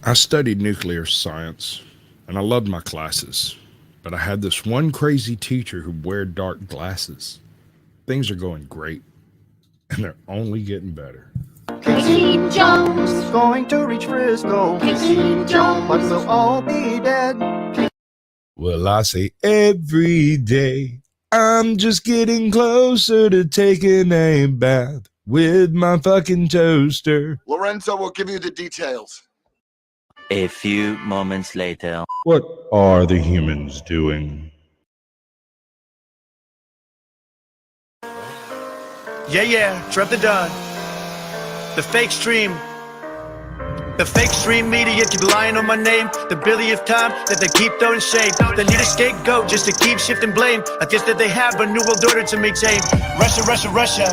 I studied nuclear science, and I loved my classes. But I had this one crazy teacher who wore dark glasses. Things are going great, and they're only getting better. Casey Jones going to reach Frisco. Casey Jones, but we'll all be dead. Well, I say every day, I'm just getting closer to taking a bath with my fucking toaster. Lorenzo will give you the details. A few moments later. What are the humans doing? Yeah, drop the done. The fake stream. The fake stream media keep lying on my name. The billionth time that they keep throwing shade. They need a scapegoat just to keep shifting blame. I guess that they have a new world order to maintain. Russia.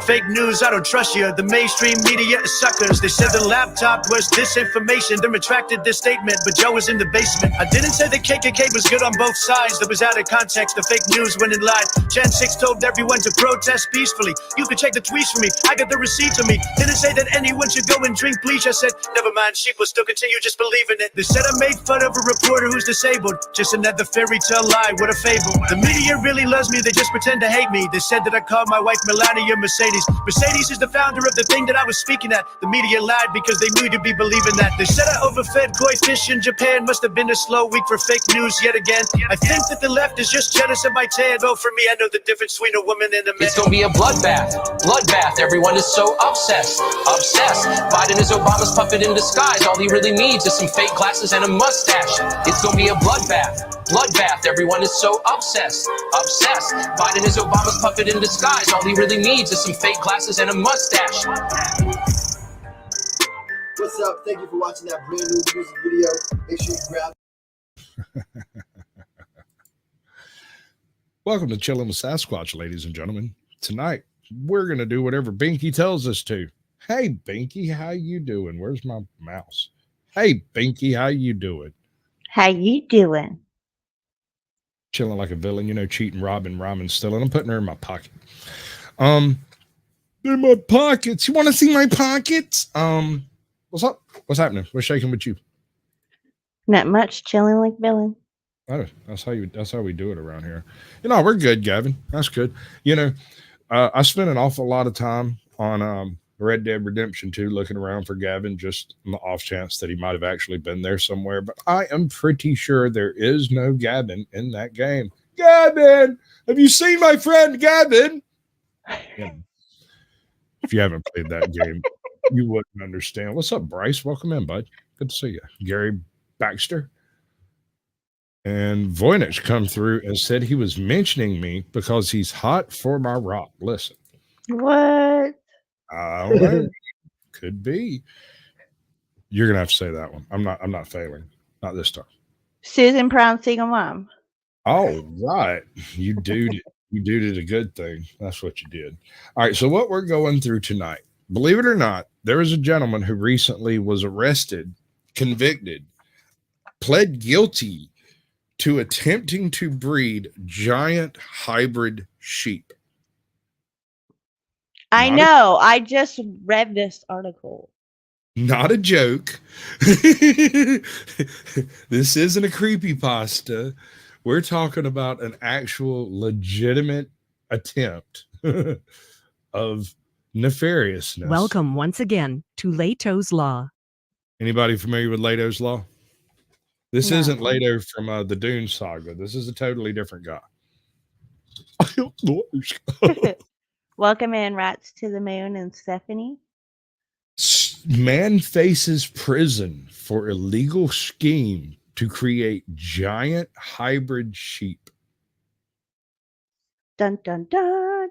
Fake news, I don't trust you. The mainstream media is suckers. They said the laptop was disinformation. They retracted this statement, but Joe was in the basement. I didn't say the KKK was good on both sides. That was out of context. The fake news when it lied. Gen 6 told everyone to protest peacefully. You can check the tweets for me. I got the receipts for me. Didn't say that anyone should go and drink bleach. I said, never mind, sheep will still continue just believing it. They said I made fun of a reporter who's disabled. Just another fairy tale lie, what a fable. The media really loves me, they just pretend to hate me. They said that I called my wife Melania Mercedes. Mercedes is the founder of the thing that I was speaking at. The media lied because they knew to be believing that. They said I overfed koi fish in Japan. Must have been a slow week for fake news yet again. I think that the left is just jealous of my tan. Oh, for me, I know the difference between a woman and a man. It's gonna be a bloodbath. Bloodbath. Everyone is so obsessed. Biden is Obama's puppet in disguise. All he really needs is some fake glasses and a mustache. It's gonna be a bloodbath. Bloodbath. Everyone is so obsessed. Biden is Obama's puppet in disguise. All he really needs is some fake glasses and a mustache. What's up? Thank you for watching that brand new music video. Make sure you grab. Welcome to Chillin' with Sasquatch, ladies and gentlemen. Tonight, we're going to do whatever Binky tells us to. Hey, Binky, how you doing? Where's my mouse? Hey, Binky, how you doing? How you doing? Chilling like a villain, you know, cheating, robbing, rhyming, stealing. I'm putting her in my pocket. They're my pockets. You want to see my pockets? What's up? What's happening? What's shaking with you? Not much. Chilling like villain. Oh, that's how we do it around here. You know, we're good, Gavin. That's good. You know, I spent an awful lot of time on Red Dead Redemption 2 looking around for Gavin, just on the off chance that he might have actually been there somewhere. But I am pretty sure there is no Gavin in that game. Gavin, have you seen my friend Gavin? Yeah. If you haven't played that game, you wouldn't understand. What's up, Bryce? Welcome in, bud. Good to see you. Gary Baxter. And Voynich come through and said he was mentioning me because he's hot for my rock. Listen. What? I don't know. Could be. You're gonna have to say that one. I'm not failing. Not this time. Susan Brown single mom. All right. You did a good thing. That's what you did. All right. So what we're going through tonight, believe it or not, there was a gentleman who recently was arrested, convicted, pled guilty to attempting to breed giant hybrid sheep. I know. I just read this article. Not a joke. This isn't a creepypasta. We're talking about an actual legitimate attempt of nefariousness. Welcome once again to Leto's Law. Anybody familiar with Leto's Law? This isn't Leto from the Dune saga. This is a totally different guy. Welcome in, Rats to the Moon and Stephanie. Man faces prison for illegal scheme to create giant hybrid sheep. Dun, dun, dun.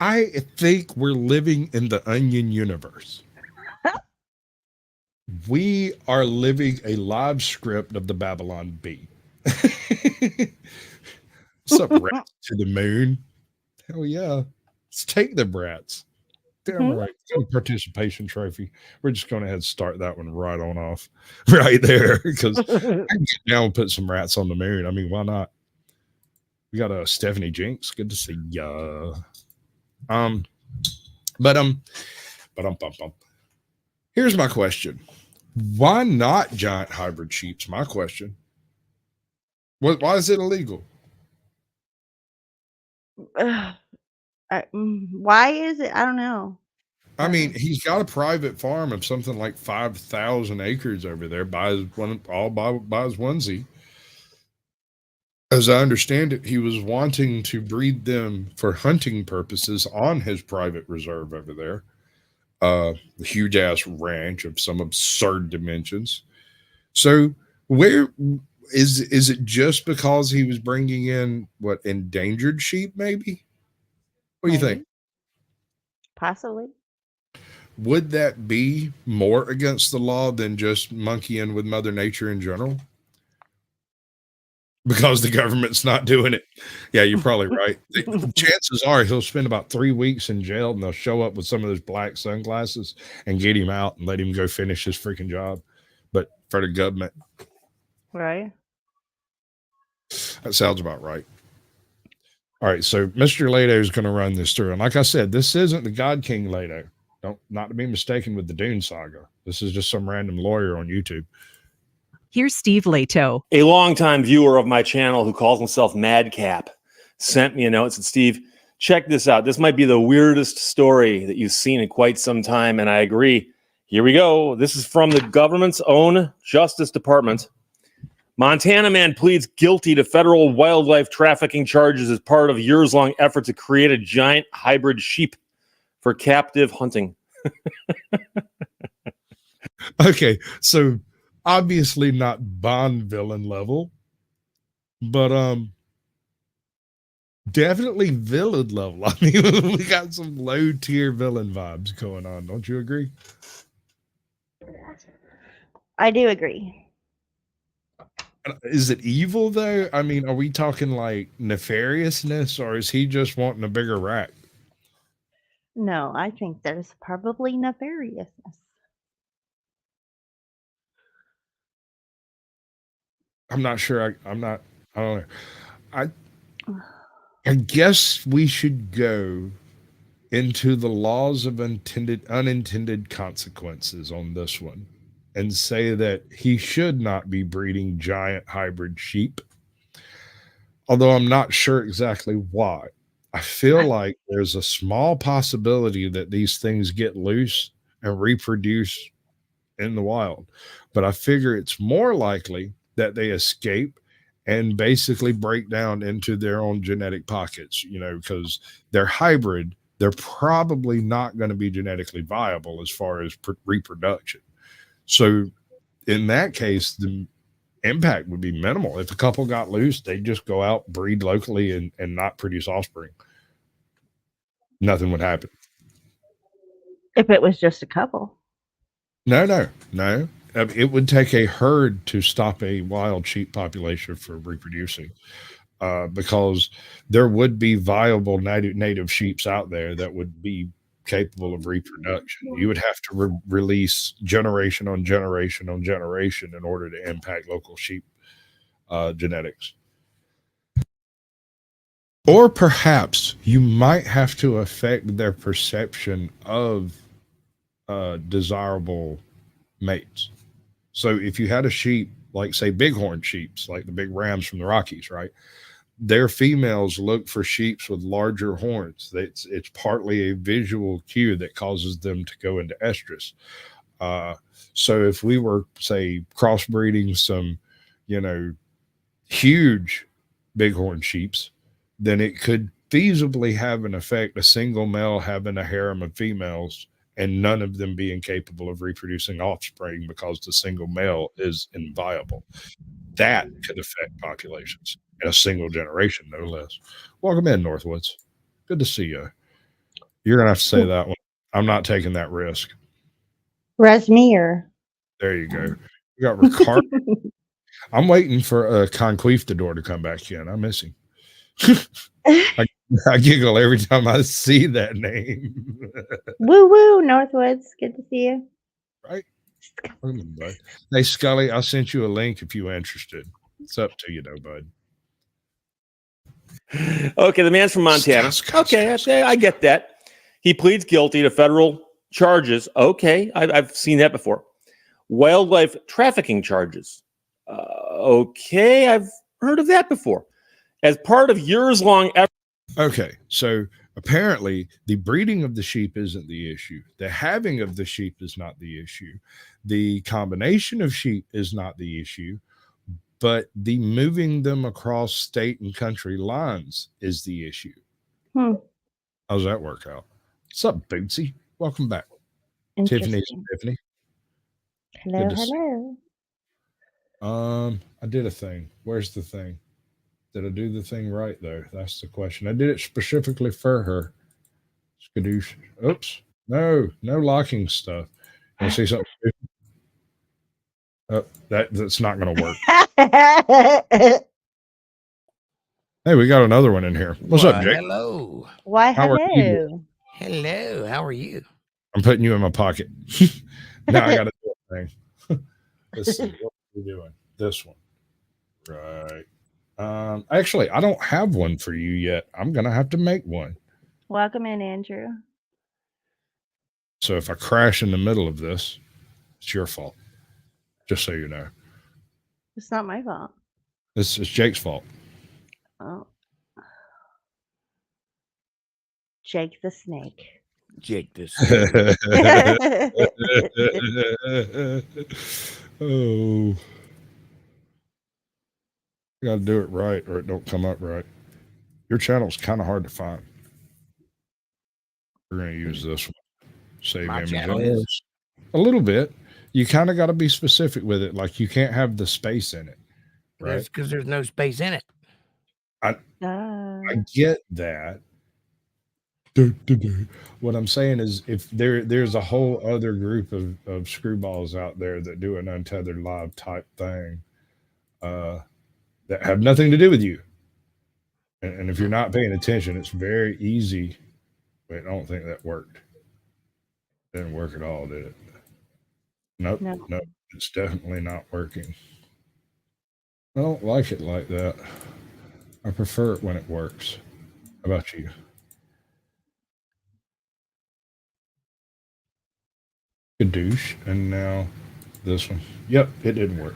I think we're living in the Onion universe. We are living a live script of the Babylon Bee. What's up, Rats to the Moon? Hell yeah. Let's take the brats. Damn right. Participation trophy. We're just going to ahead and start that one right on off. Right there. Because I can get down and put some rats on the moon. I mean, why not? We got a Stephanie Jinx. Good to see ya. Here's my question. Why not giant hybrid sheep's my question. Why is it illegal? Why is it? I don't know. I mean, he's got a private farm of something like 5,000 acres over there by his onesie. As I understand it, he was wanting to breed them for hunting purposes on his private reserve over there. The huge ass ranch of some absurd dimensions. So where is it just because he was bringing in what, endangered sheep maybe? What do you think? Possibly. Would that be more against the law than just monkeying with Mother Nature in general? Because the government's not doing it. Yeah, you're probably right. Chances are he'll spend about 3 weeks in jail and they'll show up with some of those black sunglasses and get him out and let him go finish his freaking job. But for the government. Right. That sounds about right. All right, so Mr. Lato is going to run this through. And like I said, this isn't the God King Lato. Not to be mistaken with the Dune Saga. This is just some random lawyer on YouTube. Here's Steve Lato. A longtime viewer of my channel who calls himself Madcap sent me a note and said, Steve, check this out. This might be the weirdest story that you've seen in quite some time. And I agree. Here we go. This is from the government's own Justice Department. Montana man pleads guilty to federal wildlife trafficking charges as part of years-long effort to create a giant hybrid sheep for captive hunting. Okay, so obviously not Bond villain level, but definitely villain level. I mean, we got some low tier villain vibes going on. Don't you agree? I do agree. Is it evil though? I mean, are we talking like nefariousness, or is he just wanting a bigger rack? No, I think there's probably nefariousness. I'm not sure. I don't know. I guess we should go into the laws of unintended consequences on this one and say that he should not be breeding giant hybrid sheep. Although I'm not sure exactly why. I feel like there's a small possibility that these things get loose and reproduce in the wild. But I figure it's more likely that they escape and basically break down into their own genetic pockets, because they're hybrid. They're probably not going to be genetically viable as far as reproduction. So in that case, the impact would be minimal. If a couple got loose, they'd just go out, breed locally, and not produce offspring. Nothing would happen. If it was just a couple. No. It would take a herd to stop a wild sheep population from reproducing, because there would be viable native sheeps out there that would be capable of reproduction. You would have to release generation on generation on generation in order to impact local sheep genetics. Or perhaps you might have to affect their perception of desirable mates. So if you had a sheep, like say bighorn sheeps, like the big rams from the Rockies, right? Their females look for sheeps with larger horns. It's partly a visual cue that causes them to go into estrus. So if we were, say, crossbreeding some, huge bighorn sheeps, then it could feasibly have an effect, a single male having a harem of females and none of them being capable of reproducing offspring because the single male is inviable. That could affect populations in a single generation, no less. Welcome in, Northwoods. Good to see you. You're going to have to say that one. I'm not taking that risk. Rasmir. There you go. We got Ricardo. I'm waiting for Conquistador to come back in. I miss him. I giggle every time I see that name. Woo woo, Northwoods. Good to see you. Right. Hey, Scully, I sent you a link if you're interested. It's up to you, though, bud. Okay, the man's from Montana. I get that. He pleads guilty to federal charges. Okay, I've seen that before. wildlife trafficking charges. Okay, I've heard of that before. As part of years-long effort. Okay, so apparently the breeding of the sheep isn't the issue. The having of the sheep is not the issue. The combination of sheep is not the issue, but the moving them across state and country lines is the issue. How's that work out? What's up, Bootsy? Welcome back. Tiffany. Hello, hello. I did a thing. Where's the thing? Did I do the thing right, though? That's the question. I did it specifically for her. Skadoosh. Oops. No locking stuff. You see something? That's not going to work. Hey, we got another one in here. What's up, Jake? Hello. Why, How are you? Hello. How are you? I'm putting you in my pocket. Now I got to do a thing. Let's see. What are we doing? This one. Right. Actually, I don't have one for you yet. I'm going to have to make one. Welcome in, Andrew. So if I crash in the middle of this, it's your fault. Just so you know. It's not my fault. It's Jake's fault. Oh. Jake the Snake. Jake the Snake. Oh. You got to do it right or it don't come up right. Your channel's kind of hard to find. We're going to use this one. Save My image. channel is? A little bit. You kind of got to be specific with it. Like you can't have the space in it. Right? That's because there's no space in it. I get that. What I'm saying is if there's a whole other group of screwballs out there that do an untethered live type thing that have nothing to do with you. And if you're not paying attention, it's very easy. Wait, I don't think that worked. Didn't work at all, did it? Nope. It's definitely not working. I don't like it like that. I prefer it when it works. How about you? Kadoosh. And now this one. Yep, it didn't work.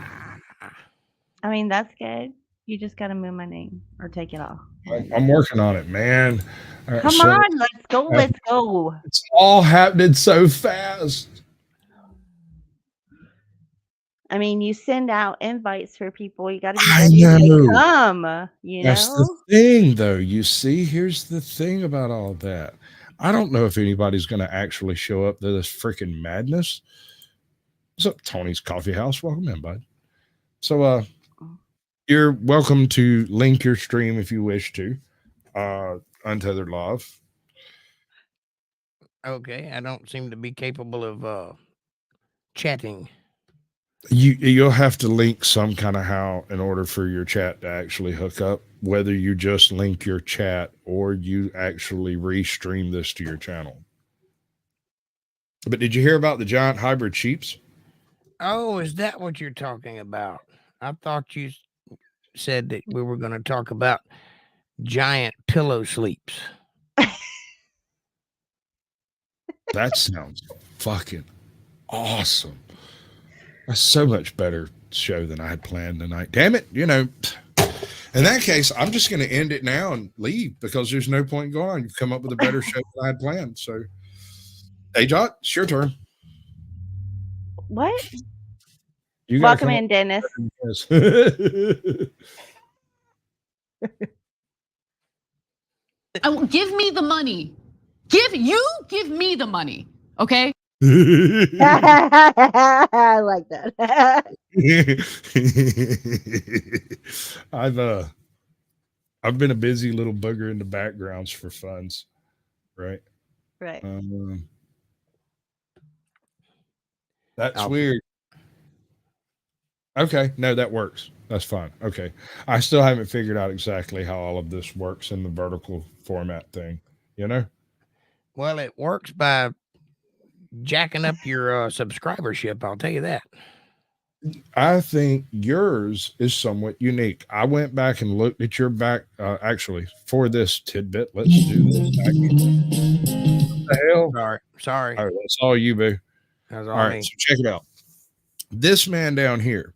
I mean, that's good. You just got to move my name or take it off. I'm working on it, man. Right, Come on, let's go. Let's go. It's all happening so fast. I mean, you send out invites for people. You got to be ready to come. That's the thing, though. You see, here's the thing about all that. I don't know if anybody's going to actually show up to this freaking madness. What's up, Tony's Coffee House? Welcome in, bud. So, you're welcome to link your stream if you wish to. Untethered Live. Okay, I don't seem to be capable of chatting. You'll have to link some kind of how in order for your chat to actually hook up, whether you just link your chat or you actually restream this to your channel. But did you hear about the giant hybrid sheeps? Oh, is that what you're talking about? I thought you said that we were going to talk about giant pillow sleeps. That sounds fucking awesome. That's so much better show than I had planned tonight. Damn it. You know, in that case, I'm just going to end it now and leave because there's no point going on. You've come up with a better show than I had planned. So, hey, Jot, it's your turn. What? You welcome in, Dennis. Give me the money. Give me the money. Okay. I like that. I've been a busy little booger in the backgrounds for funds, right? Right. That's weird. Okay, no, that works. That's fine. Okay, I still haven't figured out exactly how all of this works in the vertical format thing. You know? Well, it works by jacking up your subscribership. I'll tell you that. I think yours is somewhat unique. I went back and looked at your back. Actually, for this tidbit, let's do this. What the hell? Sorry. All right, that's all you, boo. That's all right, so check it out. This man down here,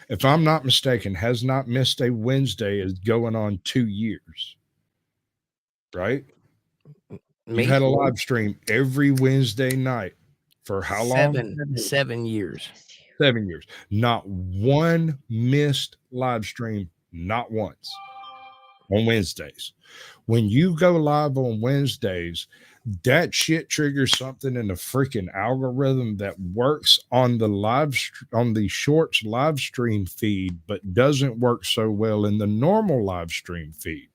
if I'm not mistaken, has not missed a Wednesday, is going on 2 years. Right? You've had a live stream every Wednesday night for how long? 7 years. 7 years. Not one missed live stream, not once on Wednesdays. When you go live on Wednesdays, that shit triggers something in the freaking algorithm that works on the on the shorts live stream feed, but doesn't work so well in the normal live stream feed.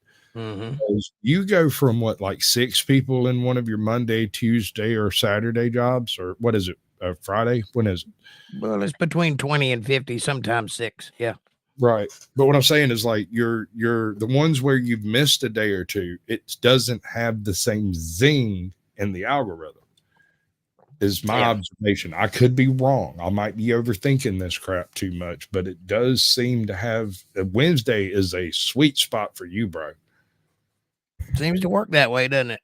You go from what, like 6 people in one of your Monday, Tuesday, or Saturday jobs, or what is it? Friday? When is it? Well, it's between 20 and 50, sometimes 6. Yeah. Right. But what I'm saying is, like, you're the ones where you've missed a day or two, it doesn't have the same zing in the algorithm, is my observation. I could be wrong. I might be overthinking this crap too much, but it does seem to have Wednesday is a sweet spot for you, bro. Seems to work that way, doesn't it?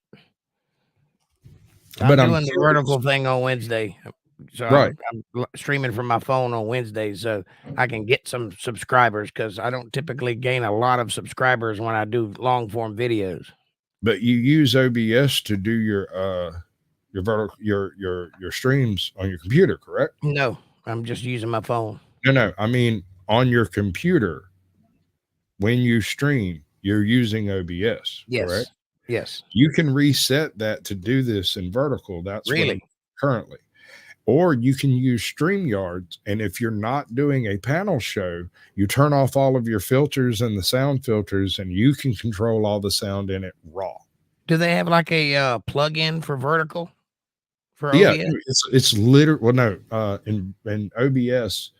I'm doing the vertical thing on Wednesday. So I'm streaming from my phone on Wednesdays so I can get some subscribers, because I don't typically gain a lot of subscribers when I do long form videos. But you use OBS to do your vertical your streams on your computer, correct? No, I'm just using my phone. No, I mean on your computer when you stream, you're using OBS, correct? Yes. You can reset that to do this in vertical. That's what I'm currently. Or you can use StreamYard, and if you're not doing a panel show, you turn off all of your filters and the sound filters, and you can control all the sound in it raw. Do they have like a plug-in for vertical? For yeah, OBS? it's literally, well, no, in OBS,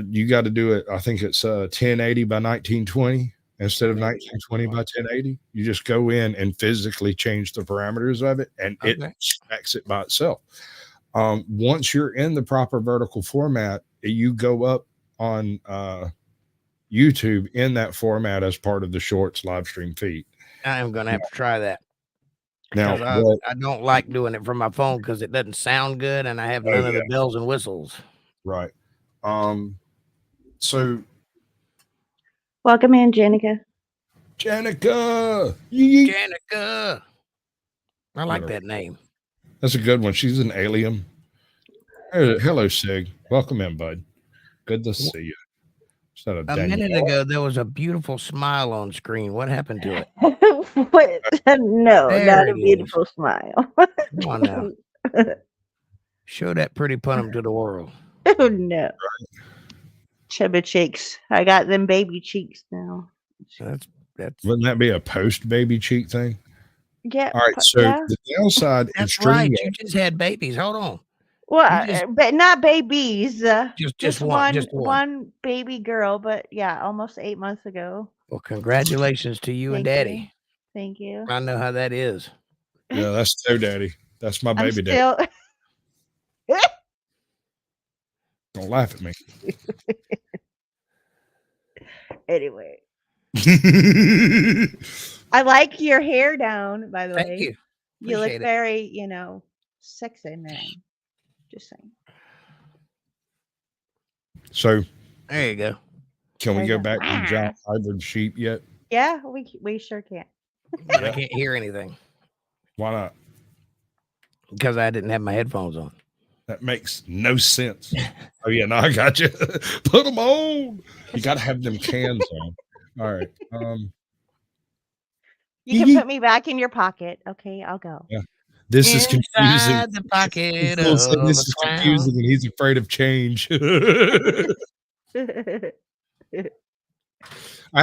you got to do it. I think it's 1080 by 1920 instead of 1920 by 1080. You just go in and physically change the parameters of it, and it stacks it by itself. Once you're in the proper vertical format, you go up on YouTube in that format as part of the shorts live stream feed. I am going to have to try that. Now, I don't like doing it from my phone because it doesn't sound good, and I have none of the bells and whistles. Right. So welcome in, Janica. Janica. I like that name. That's a good one. She's an alien. Hello, Sig. Welcome in, bud. Good to see you. A minute ago, there was a beautiful smile on screen. What happened to it? What? No, not a beautiful smile. Come on now. Show that pretty punum to the world. Oh, no. Right. Chubba cheeks. I got them baby cheeks now. That's Wouldn't that be a post-baby cheek thing? Yeah. All right. So the downside is right. You just had babies. Hold on. Well, but not babies. Just one baby girl, but yeah, almost 8 months ago. Well, congratulations to you and Daddy. Thank you. I know how that is. Yeah, that's Toe Daddy. That's my baby daddy. Don't laugh at me. Anyway. I like your hair down, by the way. Thank you. You look very, sexy, man. Just saying. So there you go. Can we go back to John Hybrid Sheep yet? Yeah, we sure can. But I can't hear anything. Why not? Because I didn't have my headphones on. That makes no sense. Oh yeah, no, I got you. Put them on. You got to have them cans on. All right. You can put me back in your pocket. Okay, I'll go. Yeah. This is confusing. The pocket this is confusing, and he's afraid of change. I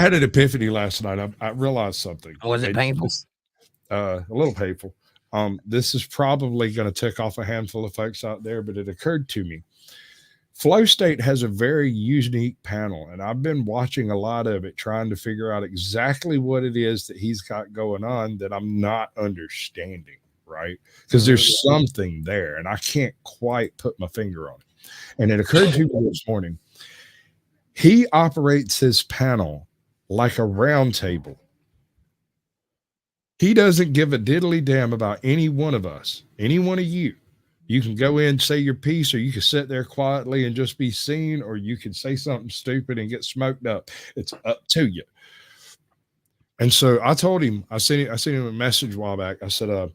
had an epiphany last night. I realized something. Was it painful? A little painful. This is probably going to tick off a handful of folks out there, but it occurred to me. Flow State has a very unique panel, and I've been watching a lot of it, trying to figure out exactly what it is that he's got going on that I'm not understanding, right? Because there's something there, and I can't quite put my finger on it. And it occurred to me this morning. He operates his panel like a round table. He doesn't give a diddly damn about any one of us, any one of you. You can go in, say your piece, or you can sit there quietly and just be seen, or you can say something stupid and get smoked up. It's up to you. And so I told him, I sent him a message a while back. I said,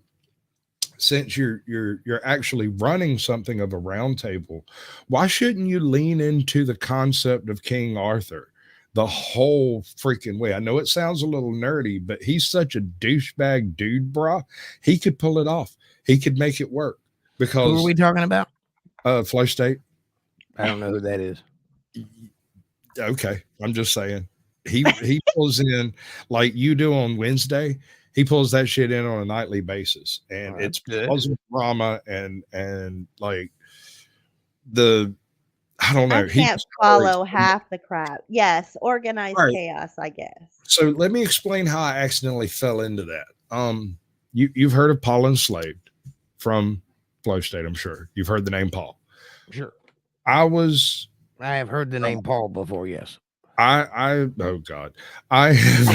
since you're actually running something of a round table, why shouldn't you lean into the concept of King Arthur the whole freaking way? I know it sounds a little nerdy, but he's such a douchebag dude, brah. He could pull it off. He could make it work. Because who are we talking about? Flow State. I don't know who that is. Okay, I'm just saying. He pulls in like you do on Wednesday. He pulls that shit in on a nightly basis, and it's positive drama and like I don't know. I can't follow half the crap. Yes, organized chaos, I guess. So let me explain how I accidentally fell into that. You've heard of Paul Enslaved from Flow State, I'm sure. You've heard the name Paul. Sure. I have heard the name Paul before, yes. Oh God. I have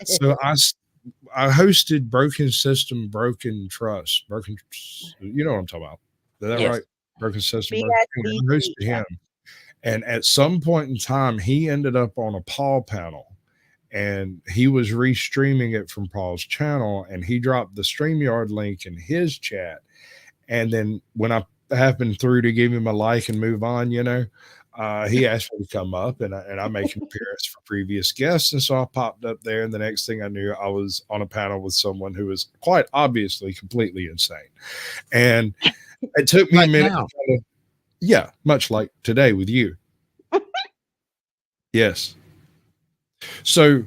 so I hosted Broken System, Broken Trust, you know what I'm talking about. Is that right? Broken System, I hosted him. And at some point in time, he ended up on a Paul panel. And he was restreaming it from Paul's channel, and he dropped the StreamYard link in his chat. And then when I happened through to give him a like and move on, he asked me to come up, and I make an appearance for previous guests. And so I popped up there, and the next thing I knew, I was on a panel with someone who was quite obviously completely insane. And it took me a minute. Much like today with you. Yes. So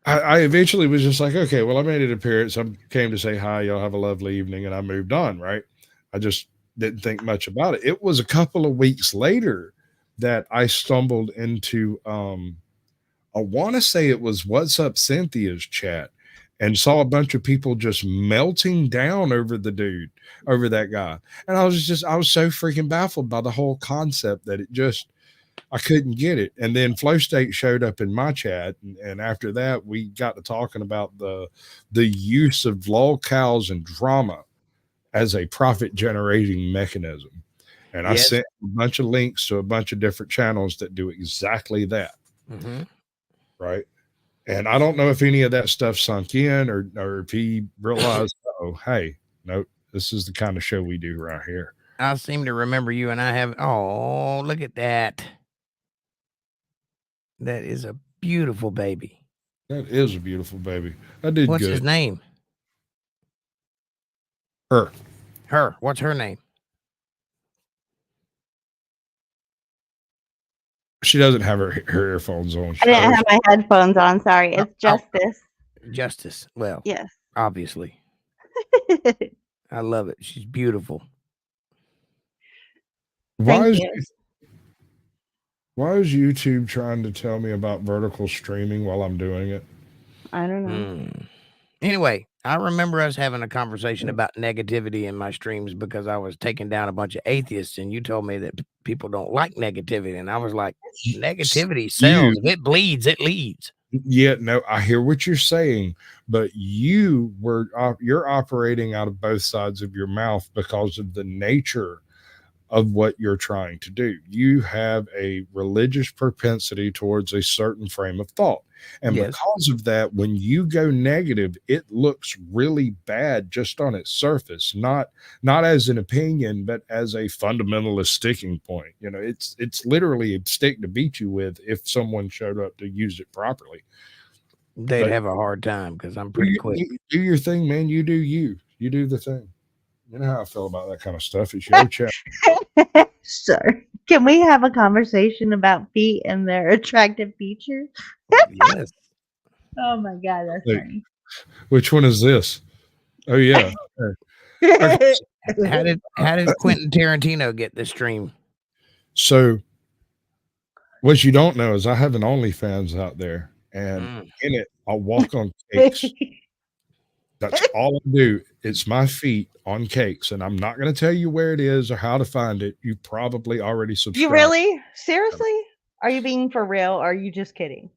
I eventually was just like, okay, well, I made an appearance. I came to say hi. Y'all have a lovely evening. And I moved on, right? I just didn't think much about it. It was a couple of weeks later that I stumbled into, I want to say it was What's Up Cynthia's chat, and saw a bunch of people just melting down over the dude, over that guy. And I was so freaking baffled by the whole concept that I couldn't get it. And then Flow State showed up in my chat. And after that, we got to talking about the use of lolcows and drama as a profit generating mechanism. And I sent a bunch of links to a bunch of different channels that do exactly that. Mm-hmm. Right. And I don't know if any of that stuff sunk in or if he realized, oh, hey, no, this is the kind of show we do right here. I seem to remember you, and I have, oh, look at that. That is a beautiful baby. That is a beautiful baby. I did What's good. his name? Her. What's her name? She doesn't have her earphones on. I didn't have my headphones on. Sorry. It's Justice. Justice. Well, yes. Obviously. I love it. She's beautiful. Why is YouTube trying to tell me about vertical streaming while I'm doing it? I don't know. Anyway, I remember us having a conversation about negativity in my streams because I was taking down a bunch of atheists, and you told me that people don't like negativity. And I was like, negativity sells. If it bleeds, it leads. Yeah, no, I hear what you're saying, but you're operating out of both sides of your mouth because of the nature of what you're trying to do. You have a religious propensity towards a certain frame of thought. And because of that, when you go negative, it looks really bad just on its surface, not as an opinion, but as a fundamentalist sticking point. It's literally a stick to beat you with if someone showed up to use it properly. They'd have a hard time because I'm pretty quick. Do your thing, man. You do you. You do the thing. You know how I feel about that kind of stuff. It's your chat. Sure. Can we have a conversation about feet and their attractive features? Yes. Oh my God, that's funny. Which one is this? Oh yeah. How did Quentin Tarantino get this stream? So what you don't know is I have an OnlyFans out there, and in it I'll walk on cakes. That's all I do. It's my feet on cakes, and I'm not going to tell you where it is or how to find it. You probably already subscribed. You really? Seriously? Are you being for real, or are you just kidding?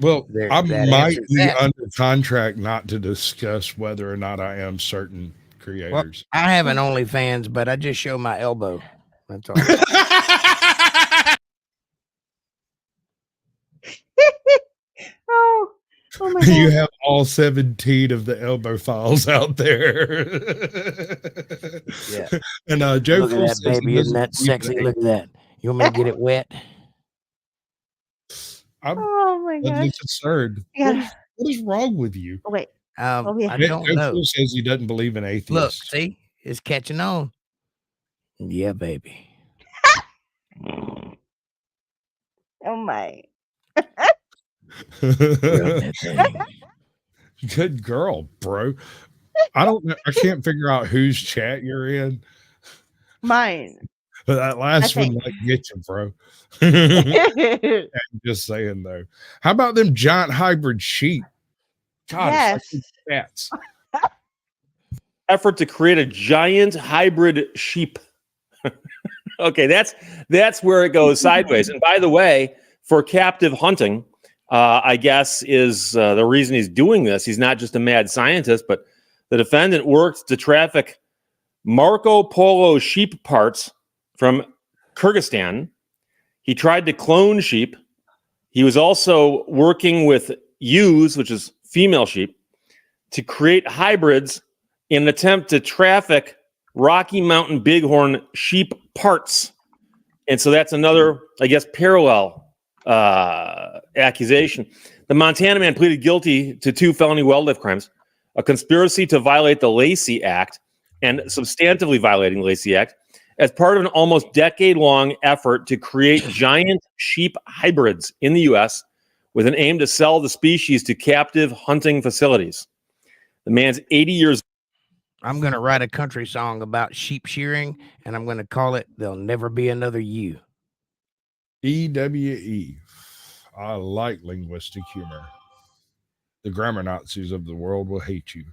Well, There, I that might answers be that. under contract not to discuss whether or not I am certain Well, creators. I have an OnlyFans, but I just show my elbow. That's all. Oh, oh my You god. have all 17 of the elbow files out there. Yeah. And Joe Look at Fool that, says he baby. Isn't doesn't that believe in sexy? Look at that. You want me to get it wet? I'm Oh my suddenly gosh. concerned. Yeah. What is wrong with you? Wait. Oh yeah. I Joe don't know. Fool says he doesn't believe in Look, atheists. see, it's catching on. Yeah, baby. Oh my. Rub that thing. Good girl, bro. I don't know. I can't figure out whose chat you're in. Mine. But that last one think. might get you, bro. I'm just saying though. How about them giant hybrid sheep? God, Yes. it's like cats. Effort to create a giant hybrid sheep. Okay, that's where it goes sideways. And by the way, for captive hunting, I guess is the reason he's doing this. He's not just a mad scientist, but the defendant worked to traffic Marco Polo sheep parts from Kyrgyzstan. He tried to clone sheep. He was also working with ewes, which is female sheep, to create hybrids in an attempt to traffic Rocky Mountain Bighorn sheep parts. And so that's another, I guess, parallel accusation. The Montana man pleaded guilty to 2 felony wildlife crimes, a conspiracy to violate the Lacey Act and substantively violating the Lacey Act as part of an almost decade-long effort to create giant sheep hybrids in the U.S. with an aim to sell the species to captive hunting facilities. The man's 80 years. I'm going to write a country song about sheep shearing, and I'm going to call it There'll Never Be Another You. EWE. I like linguistic humor. The grammar Nazis of the world will hate you.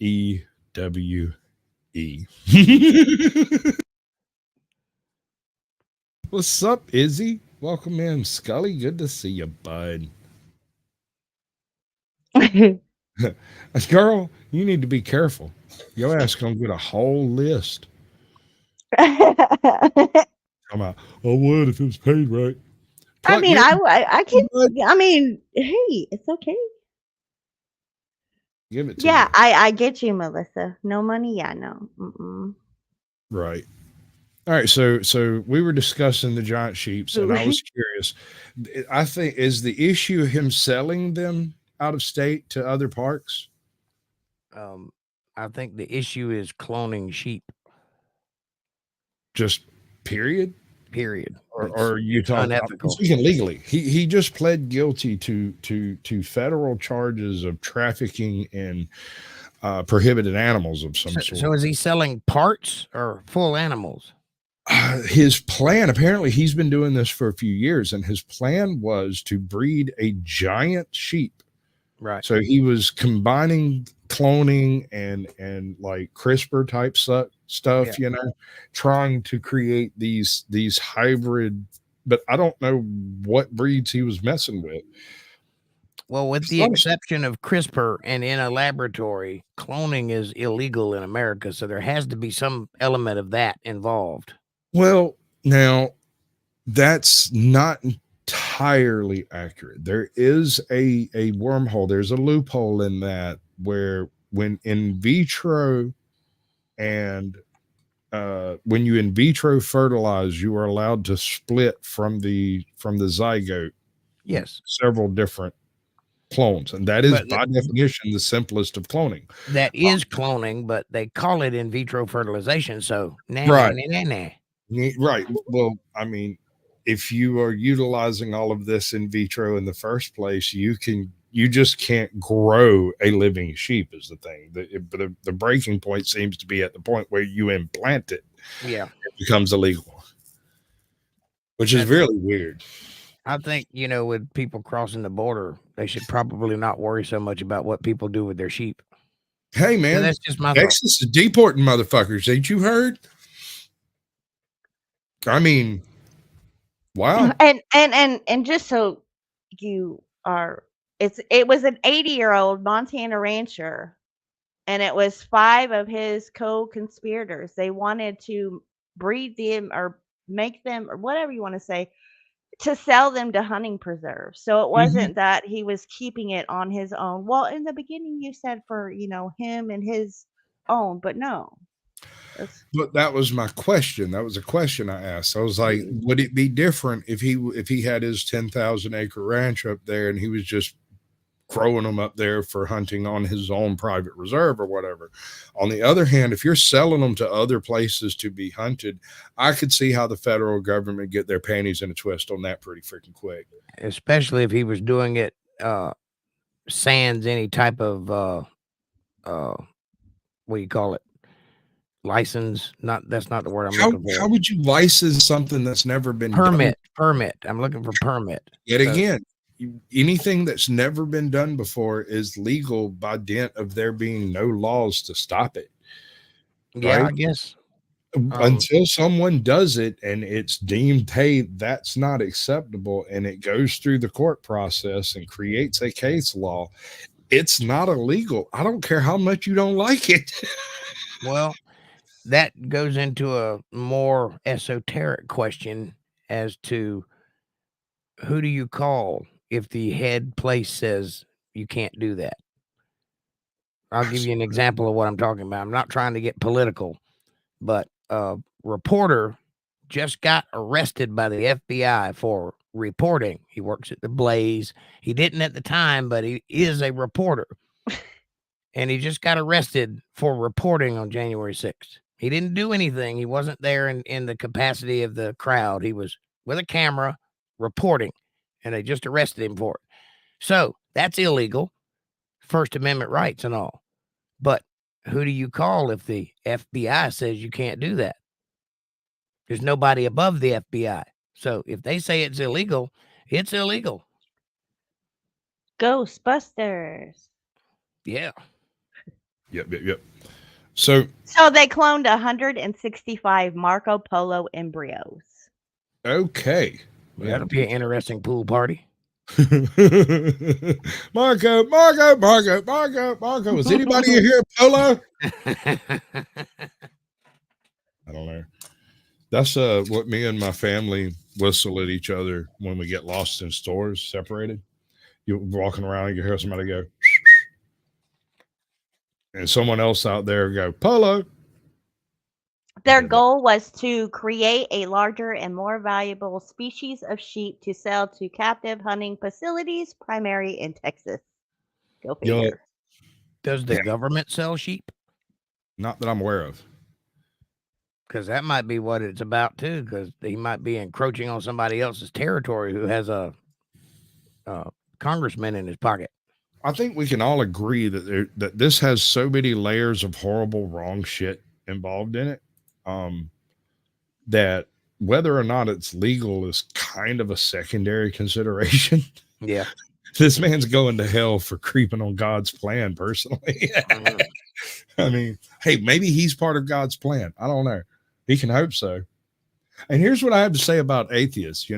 EWE. What's up, Izzy? Welcome in, Scully. Good to see you, bud. Girl, you need to be careful. Your ass gonna get a whole list. I'm out. Oh, what if it was paid right? I mean, I can. I mean, hey, it's okay. Give it to Yeah, me. I get you, Melissa. No money, yeah, no. Mm-mm. Right. All right. So we were discussing the giant sheeps, and I was curious. I think is the issue him selling them out of state to other parks? I think the issue is cloning sheep. Just period. Or you talking unethical. Speaking legally, he just pled guilty to federal charges of trafficking in prohibited animals of some sort. So is he selling parts or full animals? His plan, apparently he's been doing this for a few years, and his plan was to breed a giant sheep. Right. So he was combining cloning and like CRISPR type stuff, Yeah. trying to create these hybrid, but I don't know what breeds he was messing with. Well, with the exception of CRISPR and in a laboratory, cloning is illegal in America. So there has to be some element of that involved. Well, now that's not entirely accurate. There is a wormhole. There's a loophole in that where when in vitro and when you in vitro fertilize, you are allowed to split from the zygote. Yes. Several different clones, and that is by definition the simplest of cloning. That is cloning, but they call it in vitro fertilization. So Right. nah. Right. Well, I mean, if you are utilizing all of this in vitro in the first place, you just can't grow a living sheep is the thing. But the breaking point seems to be at the point where you implant it. Yeah. It becomes illegal, which is really weird. I think, with people crossing the border, they should probably not worry so much about what people do with their sheep. Hey, man, So that's just my Texas is deporting motherfuckers. Ain't you heard? I mean, wow. And just so you are. It was an 80-year-old Montana rancher, and it was 5 of his co-conspirators. They wanted to breed them or make them or whatever you want to say to sell them to hunting preserves. So it wasn't that he was keeping it on his own. Well, in the beginning you said for, him and his own, but no. But that was my question. That was a question I asked. I was like, would it be different if he had his 10,000 acre ranch up there and he was just throwing them up there for hunting on his own private reserve or whatever? On the other hand, if you're selling them to other places to be hunted, I could see how the federal government get their panties in a twist on that pretty freaking quick. Especially if he was doing it sans any type of what do you call it? License? That's not the word I'm looking for. How would you license something that's never been permit? done? Permit. I'm looking for permit. Yet again, anything that's never been done before is legal by dint of there being no laws to stop it. Yeah, right? I guess. Until someone does it and it's deemed, hey, that's not acceptable, and it goes through the court process and creates a case law, it's not illegal. I don't care how much you don't like it. Well, that goes into a more esoteric question as to who do you call if the head place says you can't do that? I'll give you an example of what I'm talking about. I'm not trying to get political, but a reporter just got arrested by the FBI for reporting. He works at the Blaze. He didn't at the time, but he is a reporter. And he just got arrested for reporting on January 6th. He didn't do anything. He wasn't there in the capacity of the crowd. He was with a camera reporting, and they just arrested him for it. So that's illegal, First Amendment rights and all. But who do you call if the FBI says you can't do that? There's nobody above the FBI. So if they say it's illegal, it's illegal. Ghostbusters. Yeah. Yep. So they cloned 165 Marco Polo embryos. Okay. That'll be an interesting pool party. Marco. Is anybody here Polo? I don't know. That's what me and my family whistle at each other when we get lost in stores, separated. You're walking around and you hear somebody go, and someone else out there go, Polo. Their goal was to create a larger and more valuable species of sheep to sell to captive hunting facilities, primarily in Texas. Go figure. Does the government sell sheep? Not that I'm aware of. Because that might be what it's about too, because he might be encroaching on somebody else's territory who has a congressman in his pocket. I think we can all agree that this has so many layers of horrible, wrong shit involved in it, that whether or not it's legal is kind of a secondary consideration. Yeah. This man's going to hell for creeping on God's plan, personally. I mean, hey, maybe he's part of God's plan. I don't know. He can hope so. And here's what I have to say about atheists.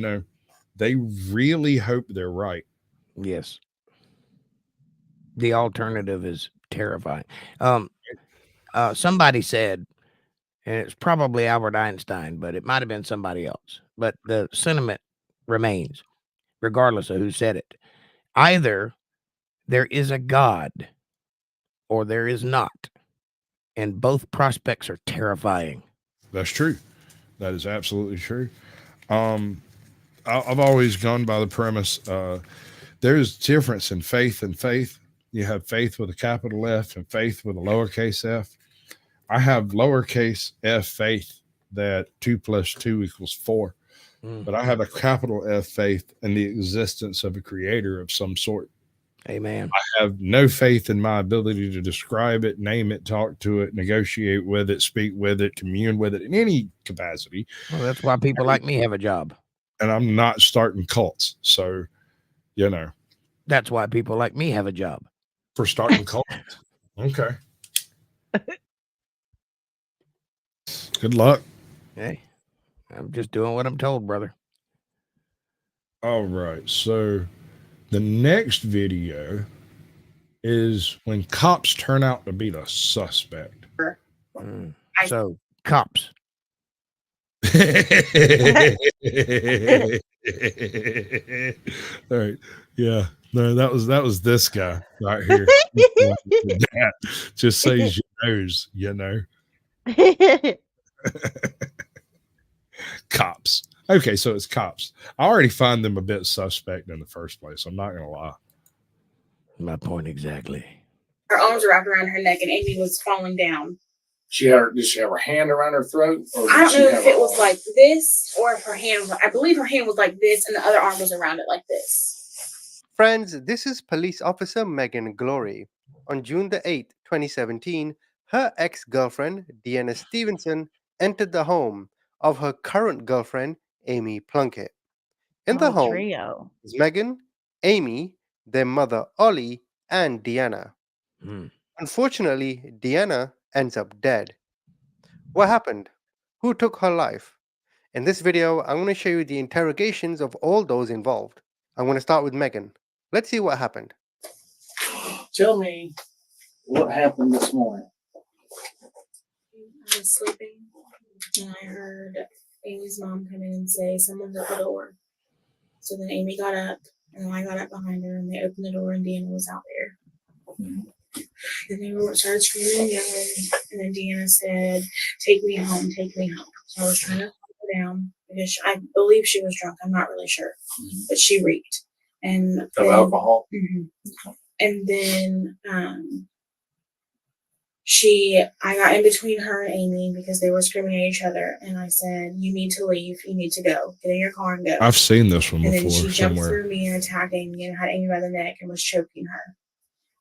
They really hope they're right. Yes. The alternative is terrifying. Somebody said, and it's probably Albert Einstein, but it might have been somebody else. But the sentiment remains, regardless of who said it. Either there is a God or there is not. And both prospects are terrifying. That's true. That is absolutely true. I've always gone by the premise, there's difference in faith and faith. You have faith with a capital F and faith with a lowercase f. I have lowercase f faith that 2 + 2 = 4. But I have a capital F faith in the existence of a creator of some sort. Amen. I have no faith in my ability to describe it, name it, talk to it, negotiate with it, speak with it, commune with it in any capacity. Well, that's why people like me have a job. And I'm not starting cults. So, That's why people like me have a job. For starting cults. Okay. Good luck. Hey, I'm just doing what I'm told, brother. All right. So The next video is when cops turn out to be the suspect. So cops. All right. Yeah. No, that was this guy right here. Just so you knows, you know. Cops. Okay, so it's cops. I already find them a bit suspect in the first place. I'm not gonna lie. My point exactly. Her arms were wrapped around her neck, and Amy was falling down. Did she have her hand around her throat? Or I don't know if it was like this or if her hand was, I believe her hand was like this and the other arm was around it like this. Friends, this is police officer Megan Glory. On June the 8th, 2017, her ex-girlfriend, Deanna Stevison, entered the home of her current girlfriend, Amy Plunkett. In the home trio. is Megan, Amy, their mother Ollie, and Deanna. Unfortunately, Deanna ends up dead. What happened? Who took her life? In this video, I'm going to show you the interrogations of all those involved. I'm going to start with Megan. Let's see what happened. Tell me what happened this morning. I was sleeping and I heard Amy's mom come in and say, "Someone's at the door." So then Amy got up and I got up behind her and they opened the door and Deanna was out there. And they started screaming and yelling, and then Deanna said, "Take me home, take me home." So I was trying to calm her down because I believe she was drunk. I'm not really sure, but she reeked. And Of alcohol? And then I got in between her and Amy because they were screaming at each other, and I said, "You need to leave. You need to go. Get in your car and go." I've seen this one and before then she jumped somewhere. through me and attacked Amy and had Amy by the neck and was choking her.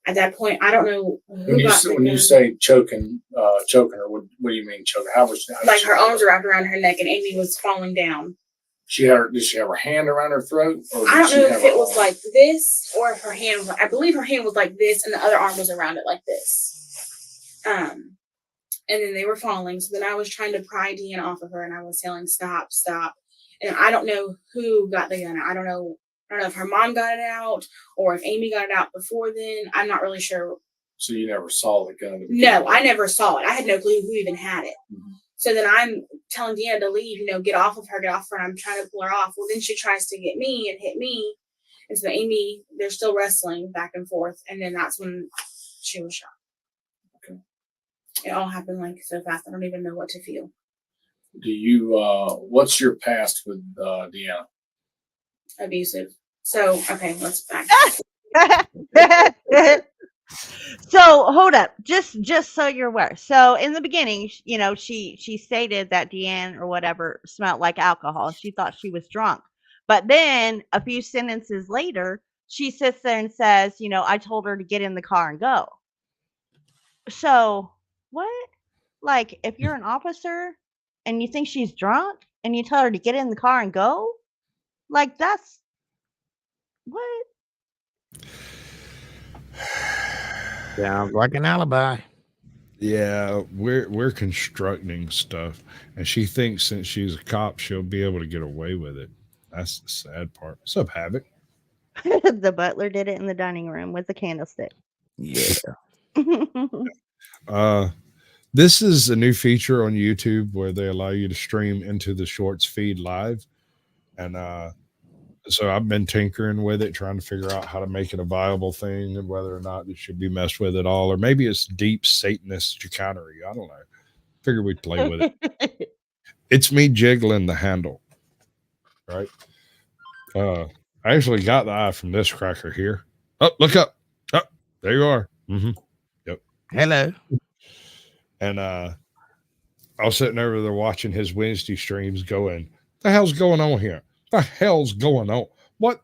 At that point, I don't know When you say choking her, what do you mean choking? How like her arms were wrapped around her neck and Amy was falling down. Did she have her hand around her throat? Or I don't know if it was like this or if her hand, I believe her hand was like this and the other arm was around it like this. And then they were falling. So then I was trying to pry Deanna off of her and I was yelling, "Stop, stop." And I don't know who got the gun. I don't know if her mom got it out or if Amy got it out before then. I'm not really sure. So you never saw the gun? No, I never saw it. I had no clue who even had it. So then I'm telling Deanna to leave, get off of her, and I'm trying to pull her off. Well, then she tries to get me and hit me. And so Amy, they're still wrestling back and forth. And then that's when she was shot. Okay. It all happened like so fast. I don't even know what to feel. Do you, what's your past with Deanna? Abusive. So, okay, let's back. So hold up, just so you're aware. So in the beginning, she stated that Deanne or whatever smelled like alcohol. She thought she was drunk, but then a few sentences later, she sits there and says, "I told her to get in the car and go." So what? Like, if you're an officer and you think she's drunk and you tell her to get in the car and go, like that's what? Sounds like an alibi. Yeah, we're constructing stuff, and she thinks since she's a cop, she'll be able to get away with it. That's the sad part. What's up, Havoc? The butler did it in the dining room with the candlestick. Yeah. This is a new feature on YouTube where they allow you to stream into the shorts feed live, and so I've been tinkering with it, trying to figure out how to make it a viable thing and whether or not it should be messed with at all, or maybe it's deep Satanist chicanery. I don't know. Figure we'd play with it. It's me jiggling the handle, right? I actually got the eye from this cracker here. Oh, look up. Oh, there you are. Yep. Hello. And I was sitting over there watching his Wednesday streams going, the hell's going on here? The hell's going on? What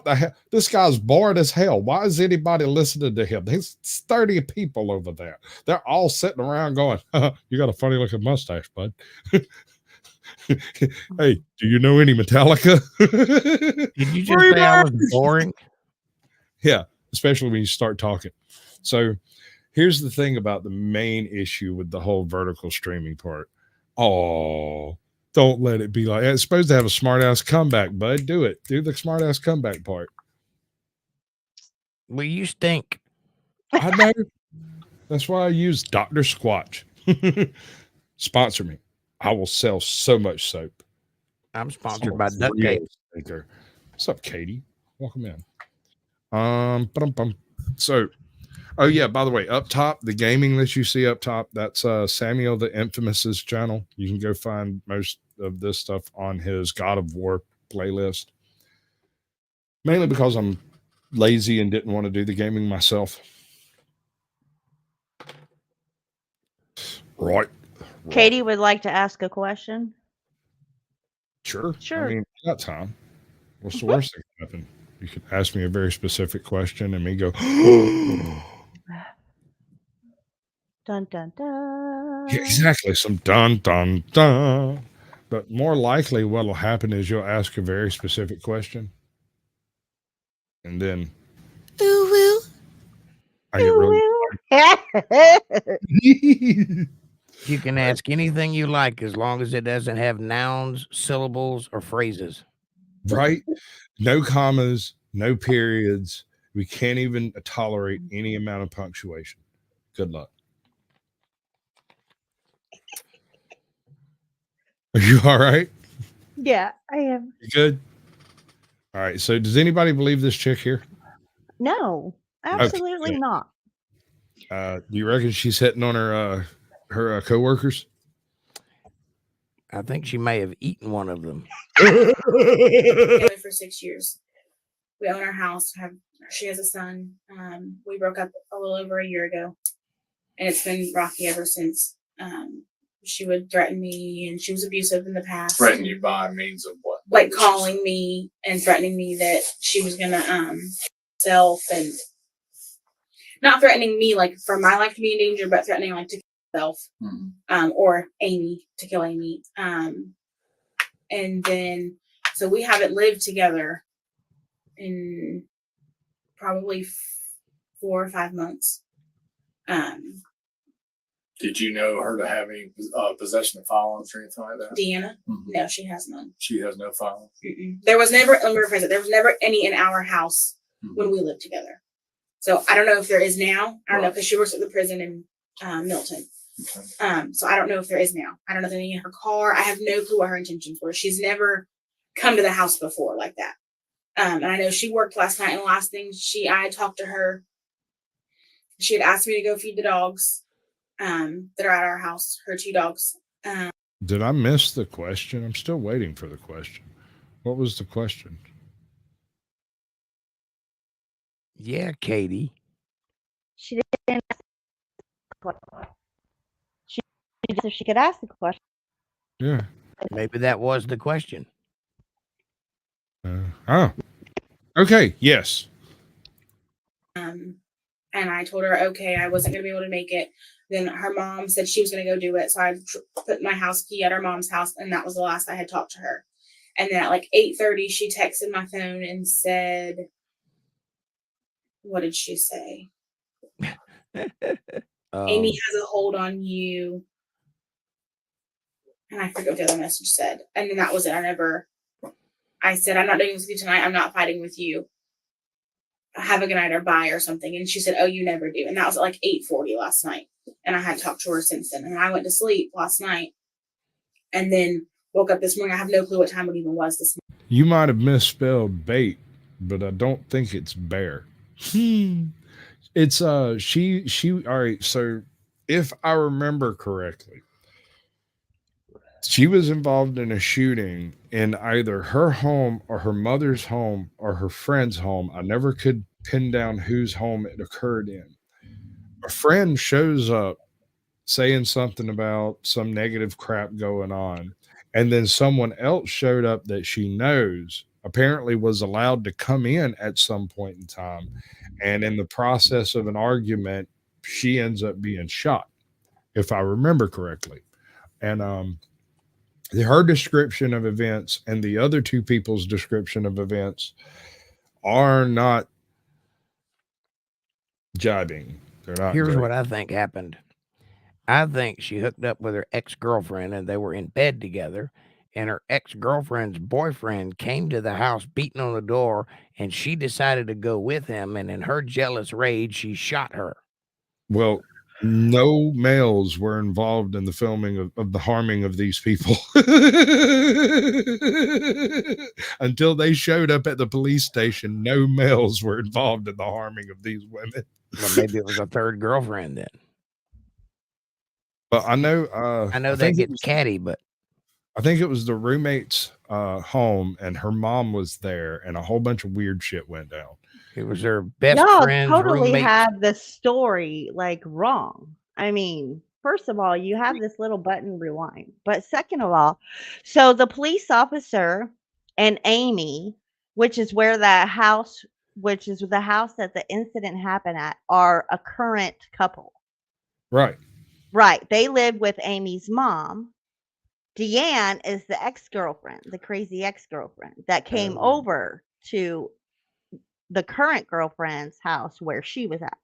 the hell? This guy's bored as hell. Why is anybody listening to him? There's 30 people over there. They're all sitting around going, you got a funny looking mustache, bud. Hey, do you know any Metallica? Did you just say I was boring? Yeah, especially when you start talking. So here's the thing about the main issue with the whole vertical streaming part. Oh, don't let it be like it's supposed to have a smart ass comeback, bud. Do it. Do the smart ass comeback part. Well, you stink. I know. That's why I use Dr. Squatch. Sponsor me. I will sell so much soap. I'm sponsored by Duct Tape. What's up, Katie? Welcome in. So, oh yeah, by the way, up top, the gaming that you see up top, that's Samuel the Infamous's channel. You can go find most of this stuff on his God of War playlist. Mainly because I'm lazy and didn't want to do the gaming myself. Right. Katie would like to ask a question. Sure. Sure. I mean, you got time. What's the worst thing that can happen? You could ask me a very specific question and me go, Dun dun dun. yeah, exactly. Some dun dun dun. But more likely, what'll happen is you'll ask a very specific question, and then I get really. You can ask anything you like as long as it doesn't have nouns, syllables, or phrases. Right? No commas, no periods. We can't even tolerate any amount of punctuation. Good luck. Are you all right? Yeah, I am. You good? All right. So, does anybody believe this chick here? No, absolutely Okay. not. Do you reckon she's hitting on her coworkers? I think she may have eaten one of them. Together for 6 years. We own our house. She has a son. We broke up a little over a year ago, and it's been rocky ever since. She would threaten me, and she was abusive in the past. Threaten you by means of what? Like calling me and threatening me that she was gonna self, and not threatening me like for my life to be in danger, but threatening like to kill herself, or Amy to kill Amy. And then so we haven't lived together in probably 4 or 5 months. Did you know her to have any possession of firearms or anything like that? Deanna? No, she has none. She has no firearms. There was never, let me rephrase it, there was never any in our house when we lived together. So I don't know if there is now. I don't know, because she works at the prison in Milton. So I don't know if there is now. I don't know if there's any in her car. I have no clue what her intentions were. She's never come to the house before like that. And I know she worked last night, and the last thing I talked to her, she had asked me to go feed the dogs that are at our house, her 2 dogs. Did I miss the question? I'm still waiting for the question. What was the question? Yeah, Katie. She didn't ask the question. She just if she could ask the question. Yeah. Maybe that was the question. Oh. Okay. Yes. And I told her, okay, I wasn't going to be able to make it. Then her mom said she was going to go do it. So I put my house key at her mom's house, and that was the last I had talked to her. And then at like 8:30, she texted my phone and said, what did she say? Amy has a hold on you. And I forget what the other message said. And then that was it. I said, I'm not doing this with you tonight. I'm not fighting with you. Have a good night or bye or something. And she said, oh, you never do. And that was at like 8:40 last night. And I had talked to her since then. And I went to sleep last night and then woke up this morning. I have no clue what time it even was this morning. You might have misspelled bait, but I don't think it's bear. It's she all right. So if I remember correctly, she was involved in a shooting in either her home or her mother's home or her friend's home. I never could pin down whose home it occurred in. A friend shows up saying something about some negative crap going on, and then someone else showed up that she knows, apparently was allowed to come in at some point in time, and in the process of an argument, she ends up being shot, if I remember correctly. And her description of events and the other 2 people's description of events are not jibing. They're not. Here's great. what I think happened. I think she hooked up with her ex-girlfriend and they were in bed together. and her ex-girlfriend's boyfriend came to the house beating on the door, and she decided to go with him, and in her jealous rage, she shot her. Well, no males were involved in the filming of the harming of these people until they showed up at the police station. No males were involved in the harming of these women. Well, maybe it was a third girlfriend then. But I know that gets catty, but I think it was the roommate's home, and her mom was there, and a whole bunch of weird shit went down. It was her best Y'all friend's totally roommate. have the story like wrong. I mean, first of all, you have this little button rewind, but second of all, so the police officer and Amy, which is where the house, which is the house that the incident happened at, are a current couple. Right. Right. They live with Amy's mom. Deanne is the ex-girlfriend, the crazy ex-girlfriend that came over to the current girlfriend's house where she was at.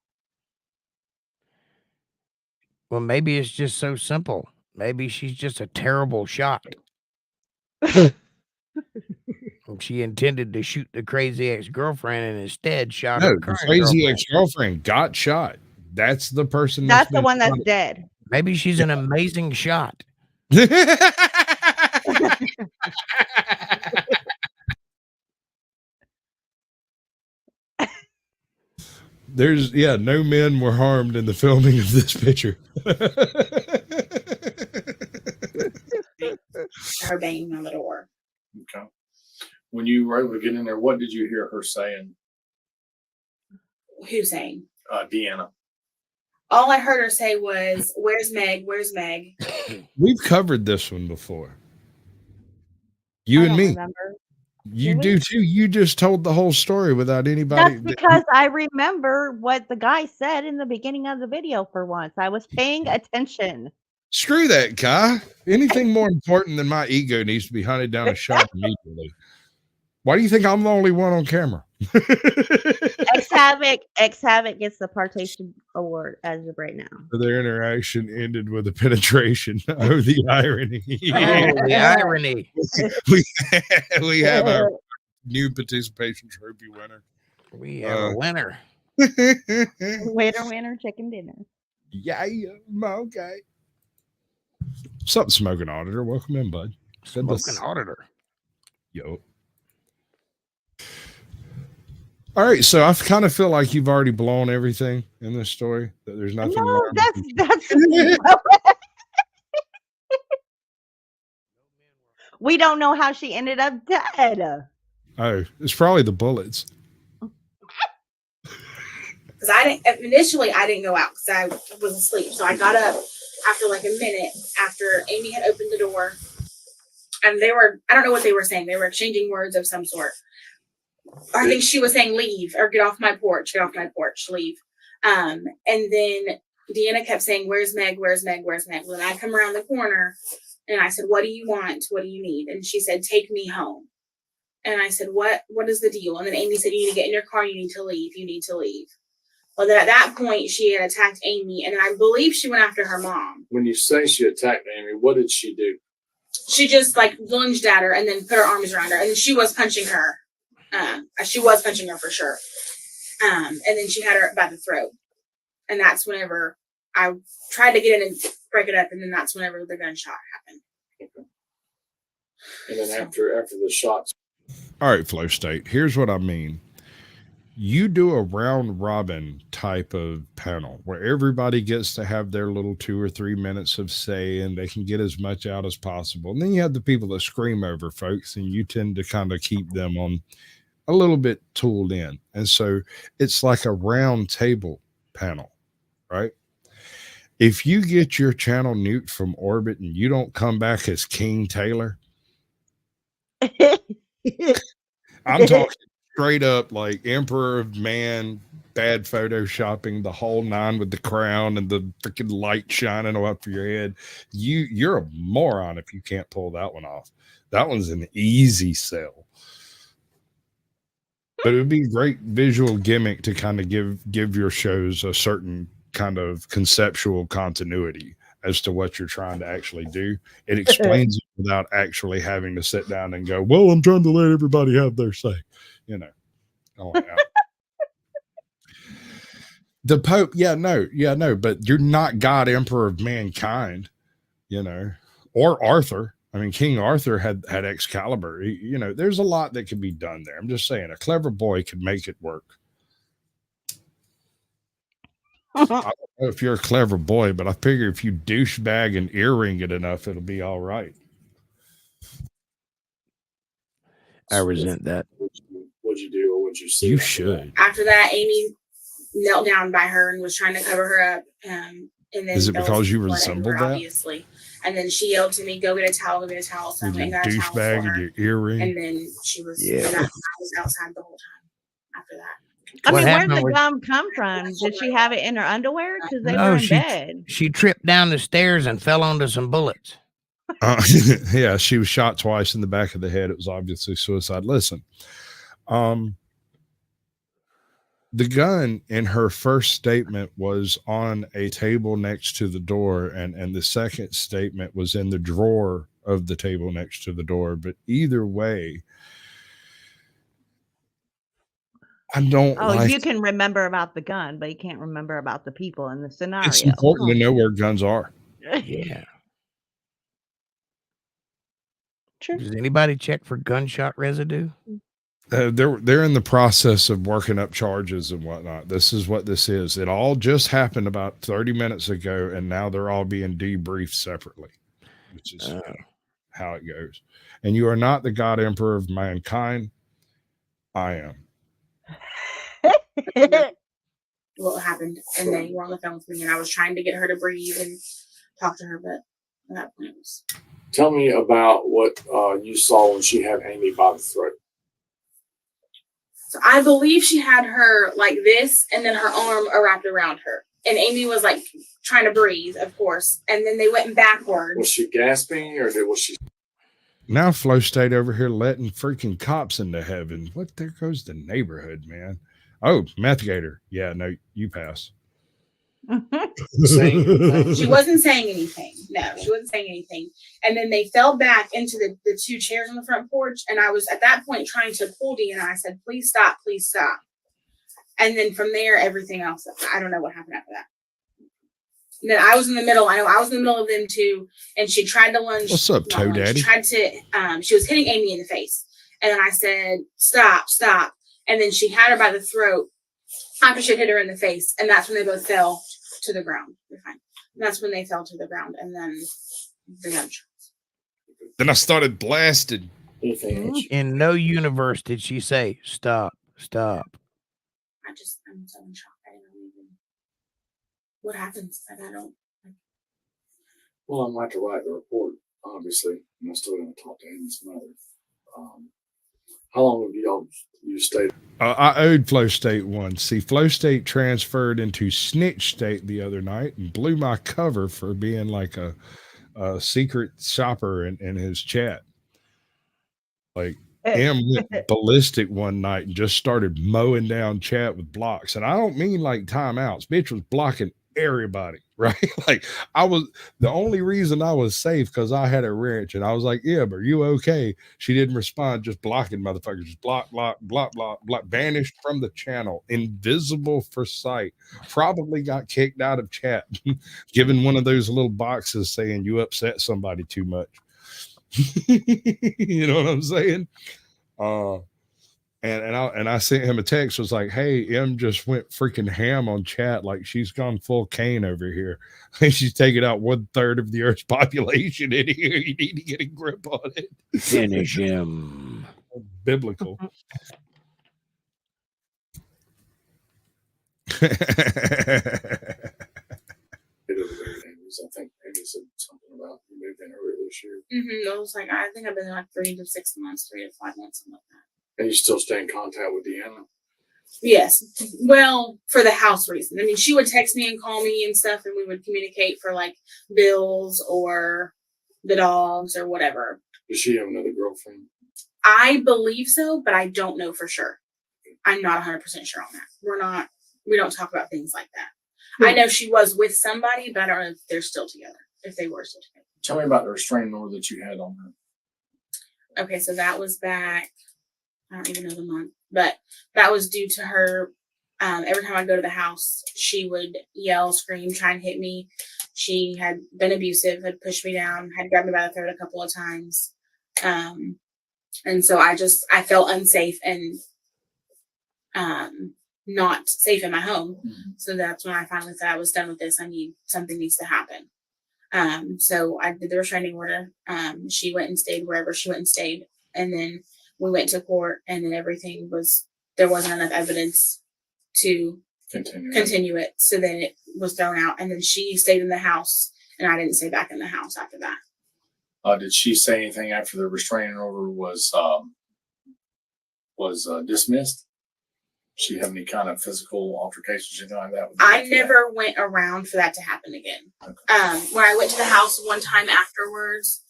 Well, maybe it's just so simple. Maybe she's just a terrible shot. She intended to shoot the crazy ex-girlfriend and instead shot her No, the current crazy girlfriend. ex-girlfriend got shot. That's the person. That's the one that's dead. Maybe she's an amazing shot. There's no men were harmed in the filming of this picture. Her banging on the door. Okay. When you were able to get in there, what did you hear her saying? Who's saying? Deanna. All I heard her say was, "Where's Meg? Where's Meg?" We've covered this one before. You and me. Remember. You do too. You just told the whole story without anybody. That's because I remember what the guy said in the beginning of the video for once. I was paying attention. Screw that, Kai. Anything more important than my ego needs to be hunted down and shot immediately. Why do you think I'm the only one on camera? X-Havoc gets the Partation Award as of right now. Their interaction ended with a penetration. Oh, the irony. Oh, the irony. We have our new participation trophy winner. We have a winner. Winner, chicken dinner. Yeah, okay. What's up, Smoking Auditor? Welcome in, bud. Smoking Auditor. Yo. All right, so I kind of feel like you've already blown everything in this story. That there's nothing more. That's we don't know how she ended up dead. Oh, it's probably the bullets. Because I didn't go out because I was asleep. So I got up after like a minute after Amy had opened the door, and I don't know what they were saying. They were exchanging words of some sort. I think she was saying leave or get off my porch, leave. And then Deanna kept saying, "Where's Meg? Where's Meg? Where's Meg?" When I come around the corner and I said, "What do you want? What do you need?" And she said, "Take me home." And I said, What is the deal?" And then Amy said, "You need to get in your car. You need to leave. You need to leave." Well, then at that point, she had attacked Amy, and I believe she went after her mom. When you say she attacked Amy, what did she do? She just like lunged at her and then put her arms around her, and she was punching her. She was punching her for sure. And then she had her by the throat. And that's whenever I tried to get in and break it up. And then that's whenever the gunshot happened. And then after the shots. All right, Flow State. Here's what I mean. You do a round robin type of panel where everybody gets to have their little 2 or 3 minutes of say, and they can get as much out as possible. And then you have the people that scream over folks, and you tend to kind of keep them on a little bit tooled in. And so it's like a round table panel, right? If you get your channel nuked from orbit and you don't come back as King Taylor, I'm talking straight up like Emperor of Man, bad photoshopping, the whole nine with the crown and the freaking light shining up for your head. You're a moron if you can't pull that one off. That one's an easy sell. But it would be a great visual gimmick to kind of give your shows a certain kind of conceptual continuity as to what you're trying to actually do. It explains it without actually having to sit down and go, well, I'm trying to let everybody have their say, you know. Oh, yeah. The Pope, no, but you're not God, Emperor of mankind, you know, or Arthur. I mean, King Arthur had Excalibur. You know, there's a lot that could be done there. I'm just saying, a clever boy could make it work. I don't know if you're a clever boy, but I figure if you douchebag and earring it enough, it'll be all right. I resent that. What'd you do, or what'd you see? You should. After that, Amy knelt down by her and was trying to cover her up. And then Is it there was because you blood resembled everywhere, that? Obviously. And then she yelled to me, "Go get a towel, go get a towel." So I With went your and got a towel for douchebag her. and your earring. And then she was, Yeah. and I was outside the whole time after that. I What mean, where happened did the was- gum come from? Did she have it in her underwear? Because they were No, in bed. she tripped down the stairs and fell onto some bullets. Yeah, she was shot twice in the back of the head. It was obviously suicide. Listen, the gun in her first statement was on a table next to the door, and the second statement was in the drawer of the table next to the door. But either way, I don't You can remember about the gun, but you can't remember about the people in the scenario. It's important to know where guns are. Yeah. True. Does anybody check for gunshot residue? They're in the process of working up charges and whatnot. This is what this is. It all just happened about 30 minutes ago, and now they're all being debriefed separately, which is how it goes. And you are not the God Emperor of mankind. I am. What happened? And they were on the phone with me, and I was trying to get her to breathe and talk to her, but at that point it was. Tell me about what you saw when she had Amy by the throat. So I believe she had her like this, and then her arm wrapped around her. And Amy was like trying to breathe, of course. And then they went backwards. Was she gasping, or was she? Now Flow State over here letting freaking cops into heaven. What? There goes the neighborhood, man. Oh, Meth Gator. Yeah, no, you pass. She wasn't saying anything. No, she wasn't saying anything. And then they fell back into the two chairs on the front porch. And I was at that point trying to pull Deanna. I said, please stop, please stop. And then from there, everything else, I don't know what happened after that. And then I was in the middle. I know I was in the middle of them too. And she tried to lunge. What's up, Toe Daddy? She tried to, she was hitting Amy in the face. And then I said, stop, stop. And then she had her by the throat after she hit her in the face. And that's when they both fell to the ground. You're fine. And that's when they fell to the ground. And then the gunshots. Then I started blasting. In no universe did she say, stop, stop. I'm so in shock. I don't even. What happens? I don't. Well, I'm about to write the report, obviously, and I'm still going to talk to Amy's mother. How long have you stayed? I owed Flow State one. See, Flow State transferred into Snitch State the other night and blew my cover for being like a secret shopper in his chat. Like, M went ballistic one night and just started mowing down chat with blocks. And I don't mean like timeouts. Bitch was blocking everybody, right? Like, the only reason I was safe because I had a wrench, and I was like, yeah, but are you okay? She didn't respond, just blocking motherfuckers. Just block, vanished from the channel, invisible for sight. Probably got kicked out of chat, given one of those little boxes saying you upset somebody too much. You know what I'm saying? And I sent him a text, was like, hey, M just went freaking ham on chat, like she's gone full Kane over here. She's taking out 1/3 of the Earth's population in here. You need to get a grip on it. Finish him. Biblical. I think Amy said something about you moved in earlier this year. I was like, I think I've been there like 3 to 6 months, 3 to 5 months, something like that. And you still stay in contact with Deanna? Yes. Well, for the house reason. I mean, she would text me and call me and stuff, and we would communicate for like bills or the dogs or whatever. Does she have another girlfriend? I believe so, but I don't know for sure. I'm not 100% sure on that. We don't talk about things like that. I know she was with somebody, but I don't know if they're still together. if they were still together. Tell me about the restraining order that you had on her. Okay, so that was back, I don't even know the month, but that was due to her. Every time I go to the house, she would yell, scream, try and hit me. She had been abusive, had pushed me down, had grabbed me by the throat a couple of times. And so I felt unsafe and not safe in my home. So that's when I finally said I was done with this. Something needs to happen. So I did the restraining order. She went and stayed wherever she went and stayed. And then we went to court, and then there wasn't enough evidence to continue it. So then it was thrown out, and then she stayed in the house, and I didn't stay back in the house after that. Did she say anything after the restraining order was dismissed? She have any kind of physical altercations, anything like that? I never went around for that to happen again. When I went to the house one time afterwards,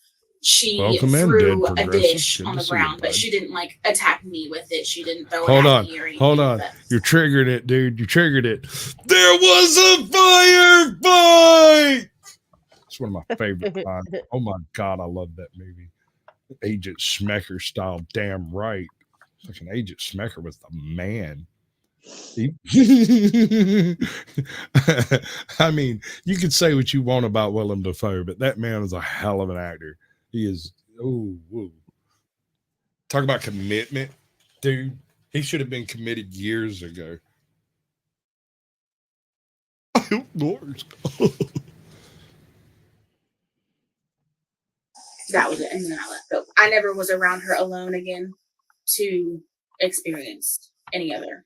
she threw a dish on the ground, but she didn't like attack me with it. She didn't throw it at me or anything. Hold on. You triggered it, dude. You triggered it. There was a firefight. It's one of my favorite lines. Oh my God, I love that movie. Agent Smecker style, damn right. Fucking Agent Smecker was the man. I mean, you could say what you want about Willem Dafoe, but that man is a hell of an actor. He is. Oh, talk about commitment, dude. He should have been committed years ago. Lord. That was it, and then I left. But I never was around her alone again to experience any other.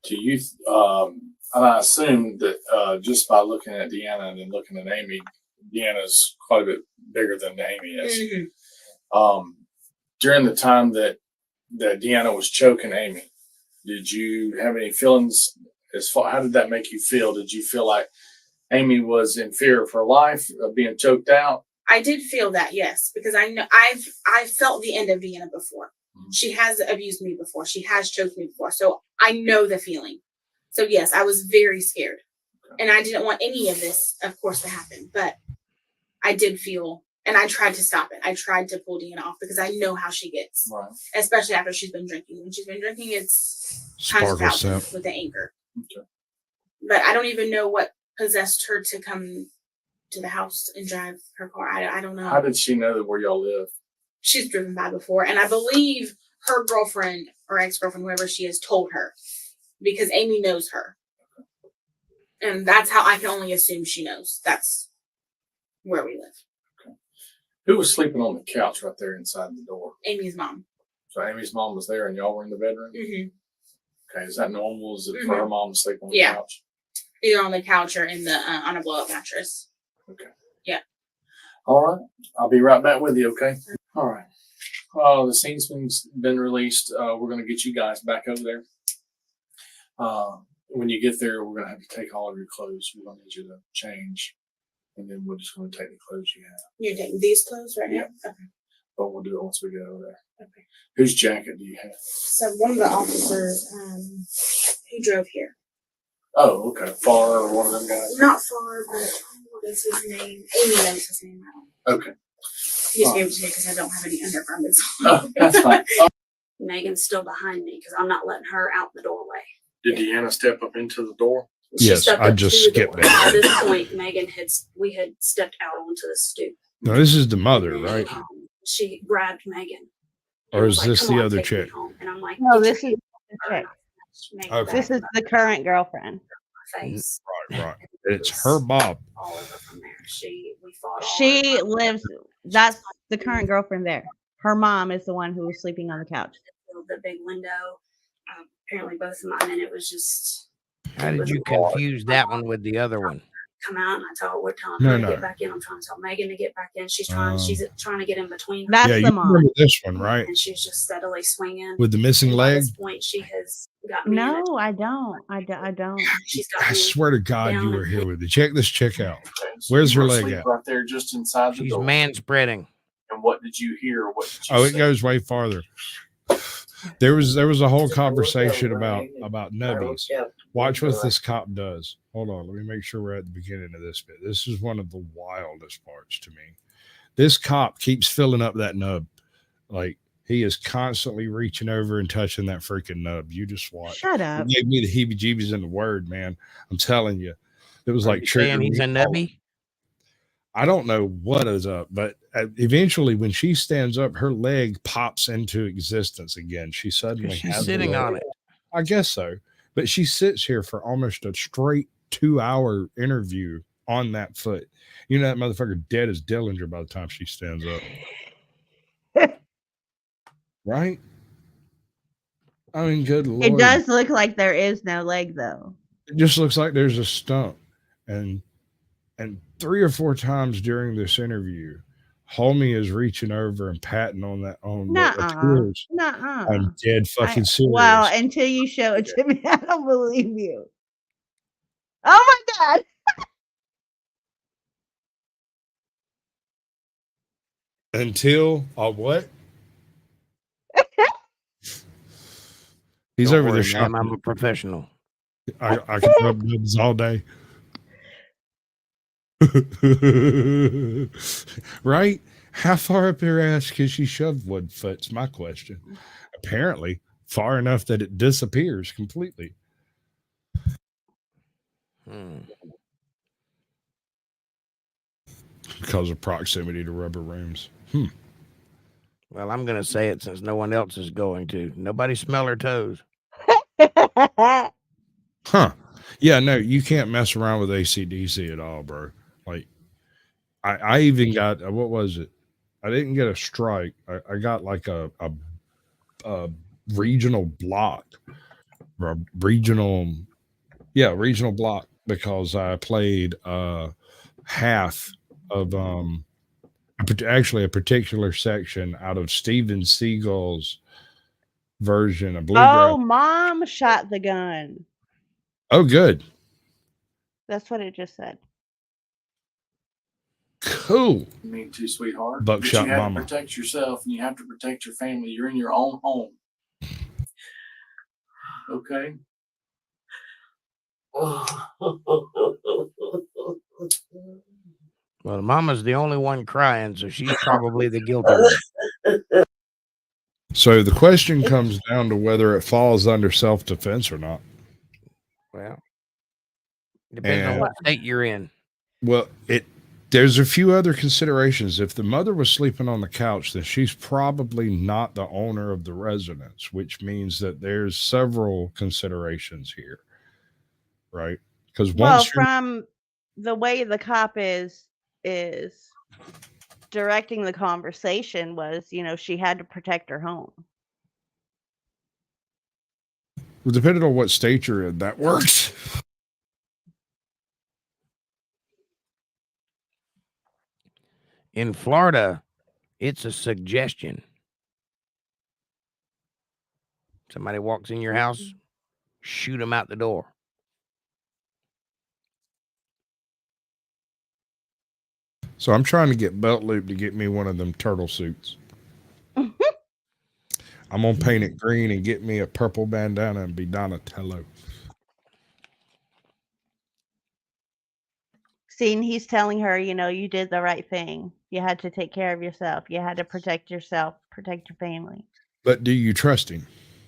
Do you? I assume that just by looking at Deanna and then looking at Amy, Deanna's quite a bit bigger than Amy is. During the time that Deanna was choking Amy, did you have any feelings? How did that make you feel? Did you feel like Amy was in fear of her life of being choked out? I did feel that, yes, because I know I've felt the end of Deanna before. She has abused me before. She has choked me before. So I know the feeling. So yes, I was very scared. And I didn't want any of this, of course, to happen. But I did feel, and I tried to stop it. I tried to pull Deanna off because I know how she gets. Right. Especially after she's been drinking. When she's been drinking, it's times 1,000 with the anger. Okay. But I don't even know what possessed her to come to the house and drive her car. I don't know. How did she know where y'all live? She's driven by before, and I believe her girlfriend or ex-girlfriend, whoever she is, told her because Amy knows her. And that's how I can only assume she knows. That's where we live. Okay. Who was sleeping on the couch right there inside the door? Amy's mom. So Amy's mom was there and y'all were in the bedroom? Mm-hmm. Okay. Is that normal? Is it for her mom to sleep on the couch? Either on the couch or in the on a blow-up mattress. Okay. Yeah. All right. I'll be right back with you, okay? All right. The scene's been released. We're going to get you guys back over there. When you get there, we're going to have to take all of your clothes. We're going to need you to change. And then we're just going to take the clothes you have. You're taking these clothes right now? Okay. But we'll do it once we get over there. Okay. Whose jacket do you have? So one of the officers who drove here. Oh, okay. Far or one of them guys? Not Far, but what is his name? Amy knows his name. Okay. He just gave it to me because I don't have any undergarments on. Oh, that's fine. Megan's still behind me because I'm not letting her out the doorway. Did Deanna step up into the door? Yes, I just skipped it. At this point, we had stepped out onto the stoop. Now, this is the mother, right? She grabbed Megan. Or is this the other chick? And I'm like, no, this is the chick. Okay. This is the current girlfriend. Face. Right. It's her Bob. All over from there. We fought. She lives. That's the current girlfriend there. Her mom is the one who was sleeping on the couch. The big window. Apparently both of mine, and it was just. How did you confuse that one with the other one? Come out and I tell her we're telling her to get back in. I'm trying to tell Megan to get back in. She's trying to get in between. That's the mom. Remember this one, right? And she's just steadily swinging. With the missing leg? At this point, she has got me. No, I don't. I don't. She's got I swear to God, you were here with it. Check this chick out. So where's her leg at? Right there, just inside the door. She's man spreading. And what did you hear? What did you it say? goes way farther. There was a whole conversation about nubbies. Watch what this cop does. Hold on, let me make sure we're at the beginning of this bit. This is one of the wildest parts to me. This cop keeps filling up that nub. Like, he is constantly reaching over and touching that freaking nub. You just watch. Shut up. It gave me the heebie-jeebies in the word, man. I'm telling you. It was like saying he's a nubby. I don't know what is up, but eventually when she stands up, her leg pops into existence again. She suddenly She's has sitting on it. I guess so. But she sits here for almost a straight 2-hour interview on that foot. You know, that motherfucker dead as Dillinger by the time she stands up. Right? I mean, good Lord. It does look like there is no leg, though. It just looks like there's a stump. And 3 or 4 times during this interview, Homie is reaching over and patting on that on what appears. Nuh-uh. I'm dead fucking serious. Well, until you show it to me, I don't believe you. Oh my God. Until what? He's Don't over worry, there. ma'am, I'm a professional. I can rub nubs all day. Right? How far up her ass can she shove one foot's my question. Apparently, far enough that it disappears completely. Because of proximity to rubber rooms. Well, I'm going to say it since no one else is going to. Nobody smell her toes. Huh. Yeah, no, you can't mess around with AC/DC at all, bro. Like, I even got, what was it? I didn't get a strike. I got like a regional block. Regional block, because I played half of actually a particular section out of Steven Seagal's version of Bluegrass. Oh, Mom shot the gun. Oh, good. That's what it just said. Cool. You mean to, sweetheart? Buckshot But you have mama. to protect yourself and you have to protect your family. You're in your own home. Okay. Well, Mama's the only one crying, so she's probably the guilty one. So the question comes down to whether it falls under self-defense or not. Well, depends on what state you're in. Well, there's a few other considerations. If the mother was sleeping on the couch, then she's probably not the owner of the residence, which means that there's several considerations here, right? Because from the way the cop is directing the conversation was, she had to protect her home. Well, depending on what state you're in, that works. In Florida, it's a suggestion. Somebody walks in your house, shoot them out the door. So I'm trying to get Belt Loop to get me one of them turtle suits. I'm going to paint it green and get me a purple bandana and be Donatello. See, he's telling her, you did the right thing. You had to take care of yourself. You had to protect yourself, protect your family. But do you trust him?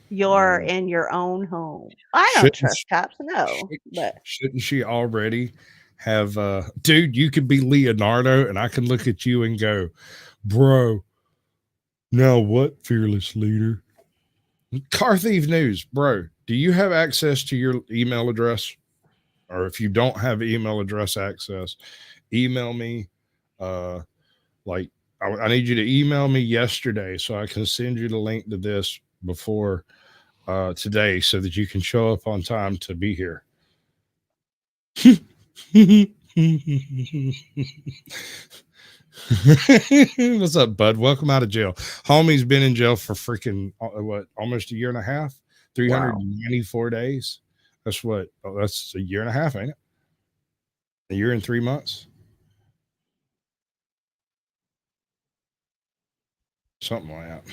You're in your own home. I don't trust cops, no. But shouldn't she already have, dude, you could be Leonardo and I can look at you and go, bro, now what, fearless leader? Car Thief News, bro, do you have access to your email address? Or if you don't have email address access, email me. I need you to email me yesterday so I can send you the link to this before today so that you can show up on time to be here. What's up, bud? Welcome out of jail. Homie's been in jail for freaking almost a year and a half, 394 days. That's that's a year and a half, ain't it? A year and 3 months. Something like that.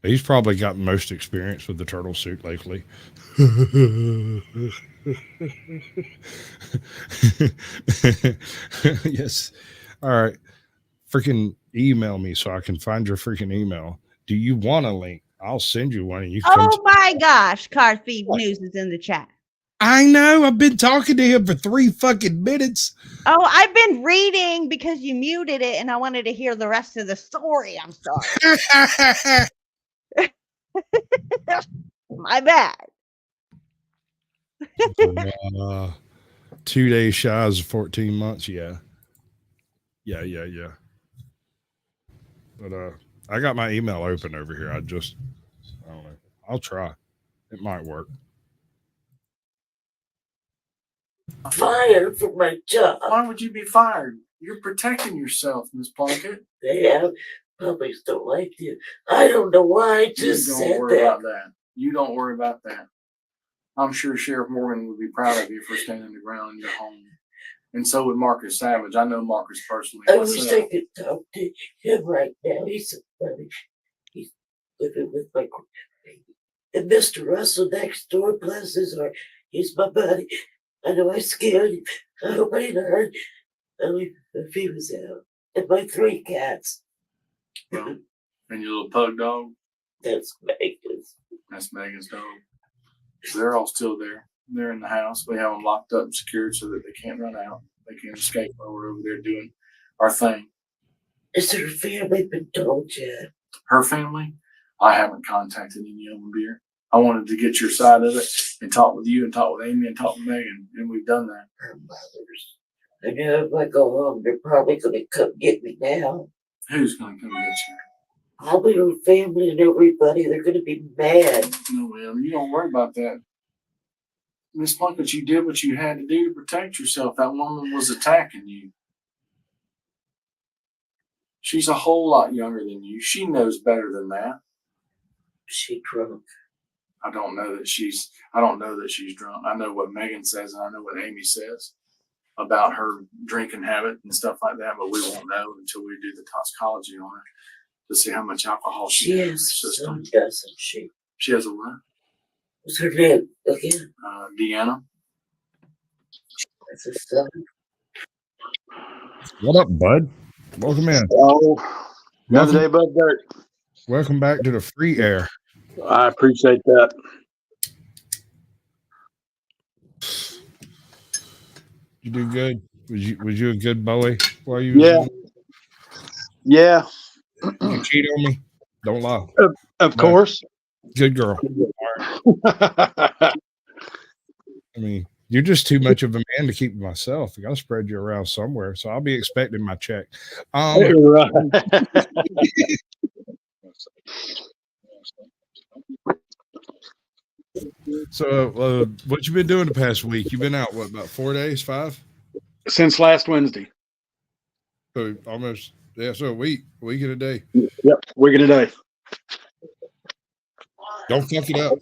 He's probably got most experience with the turtle suit lately. Yes. All right. Freaking email me so I can find your freaking email. Do you want a link? I'll send you one and you come. Oh my gosh, Car Thief News is in the chat. I know. I've been talking to him for 3 fucking minutes. Oh, I've been reading because you muted it and I wanted to hear the rest of the story. I'm sorry. My bad. 2 days shy of 14 months. Yeah. But I got my email open over here. I don't know. I'll try. It might work. Fired from my job. Why would you be fired? You're protecting yourself, Miss Plunkett. They have publics don't like you. I don't know why I just You said don't worry that. about that. You don't worry about that. I'm sure Sheriff Morgan would be proud of you for standing the ground in your home. And so would Marcus Savage. I know Marcus personally. I wish myself. I could talk to him right now. He's so funny. He's living with my and Mr. Russell next door, bless his heart. He's my buddy. I know I scared him. I hope I didn't hurt. Only if he was out. And my 3 cats. Well, and your little pug dog? That's Megan's. That's Megan's dog. They're all still there. They're in the house. We have them locked up and secured so that they can't run out. They can't escape while we're over there doing our thing. Is her family been told yet? Her family? I haven't contacted any of them, dear. I wanted to get your side of it and talk with you and talk with Amy and talk with Megan, and we've done that. Her mothers. I know if I go home, they're probably going to come get me now. Who's going to come get you? I'll be her family and everybody. They're going to be mad. No, ma'am, you don't worry about that. Miss Plunkett, you did what you had to do to protect yourself. That woman was attacking you. She's a whole lot younger than you. She knows better than that. She drunk. I don't know that she's drunk. I know what Megan says and I know what Amy says about her drinking habit and stuff like that, but we won't know until we do the toxicology on her to see how much alcohol she has in her system. Doesn't she? She has a what? What's her name again? Deanna. That's a son. What up, bud? Welcome in. Oh, another day above dirt. Welcome back to the free air. I appreciate that. You do good. Was you a good boy while you? Yeah. Yeah. You cheat on me? Don't lie. Of course. Good girl. I mean, you're just too much of a man to keep myself. I got to spread you around somewhere, so I'll be expecting my check. Right. So, what you been doing the past week? You've been out what, about 4 days, 5? Since last Wednesday. So almost, yeah. So a week and a day. Yep, week and a day. Don't fuck it up.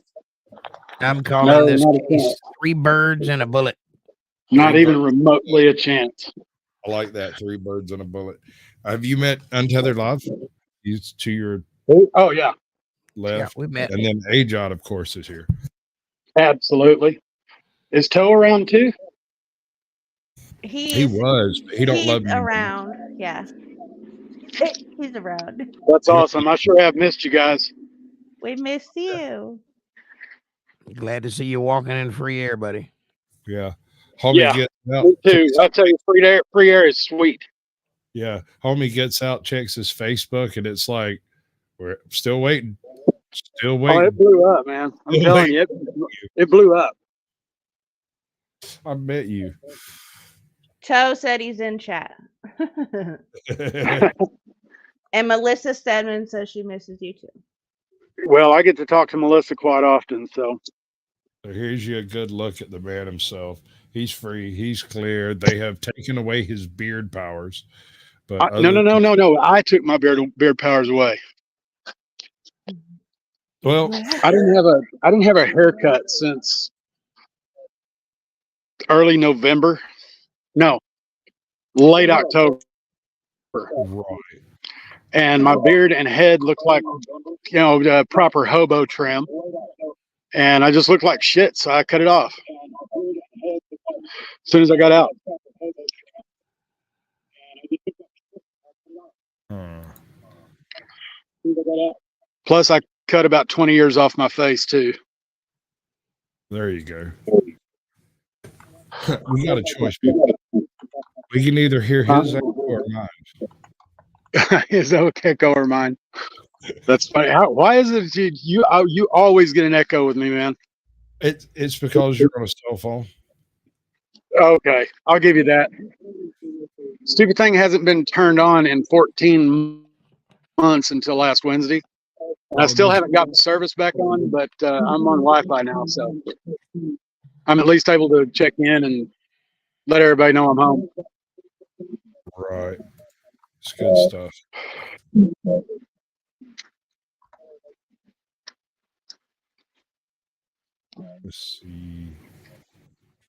I'm calling this case 3 birds and a bullet. Not even remotely a chance. I like that. 3 birds and a bullet. Have you met Untethered Live? He's to your oh yeah left. Yeah, we met. And then Ajod, of course, is here. Absolutely. Is Toe around too? He was, but he don't love me. Around, yeah. He's around. That's awesome. I sure have missed you guys. We missed you. Glad to see you walking in free air, buddy. Yeah. Homie gets out. Me too. I tell you, free air is sweet. Yeah. Homie gets out, checks his Facebook, and it's like, we're still waiting. Still waiting. Oh, it blew up, man. I'm telling you, it blew up. I bet you. Toe said he's in chat. And Melissa Stedman says she misses you too. Well, I get to talk to Melissa quite often, so. So here's you a good look at the man himself. He's free. He's clear. They have taken away his beard powers. But No. I took my beard powers away. Well, I didn't have a haircut since early November. No, late October. Right. and my beard and head looked like, the proper hobo trim, and I just looked like shit, so I cut it off as soon as I got out. Plus, I cut about 20 years off my face too. There you go. We got a choice, people. We can either hear his echo or mine. His echo or mine. That's funny. Why is it you always get an echo with me, man? It's because you're on a cell phone. Okay, I'll give you that. Stupid thing hasn't been turned on in 14 months until last Wednesday. I still haven't got the service back on, but I'm on Wi-Fi now, so I'm at least able to check in and let everybody know I'm home. Right. It's good stuff. Let's see.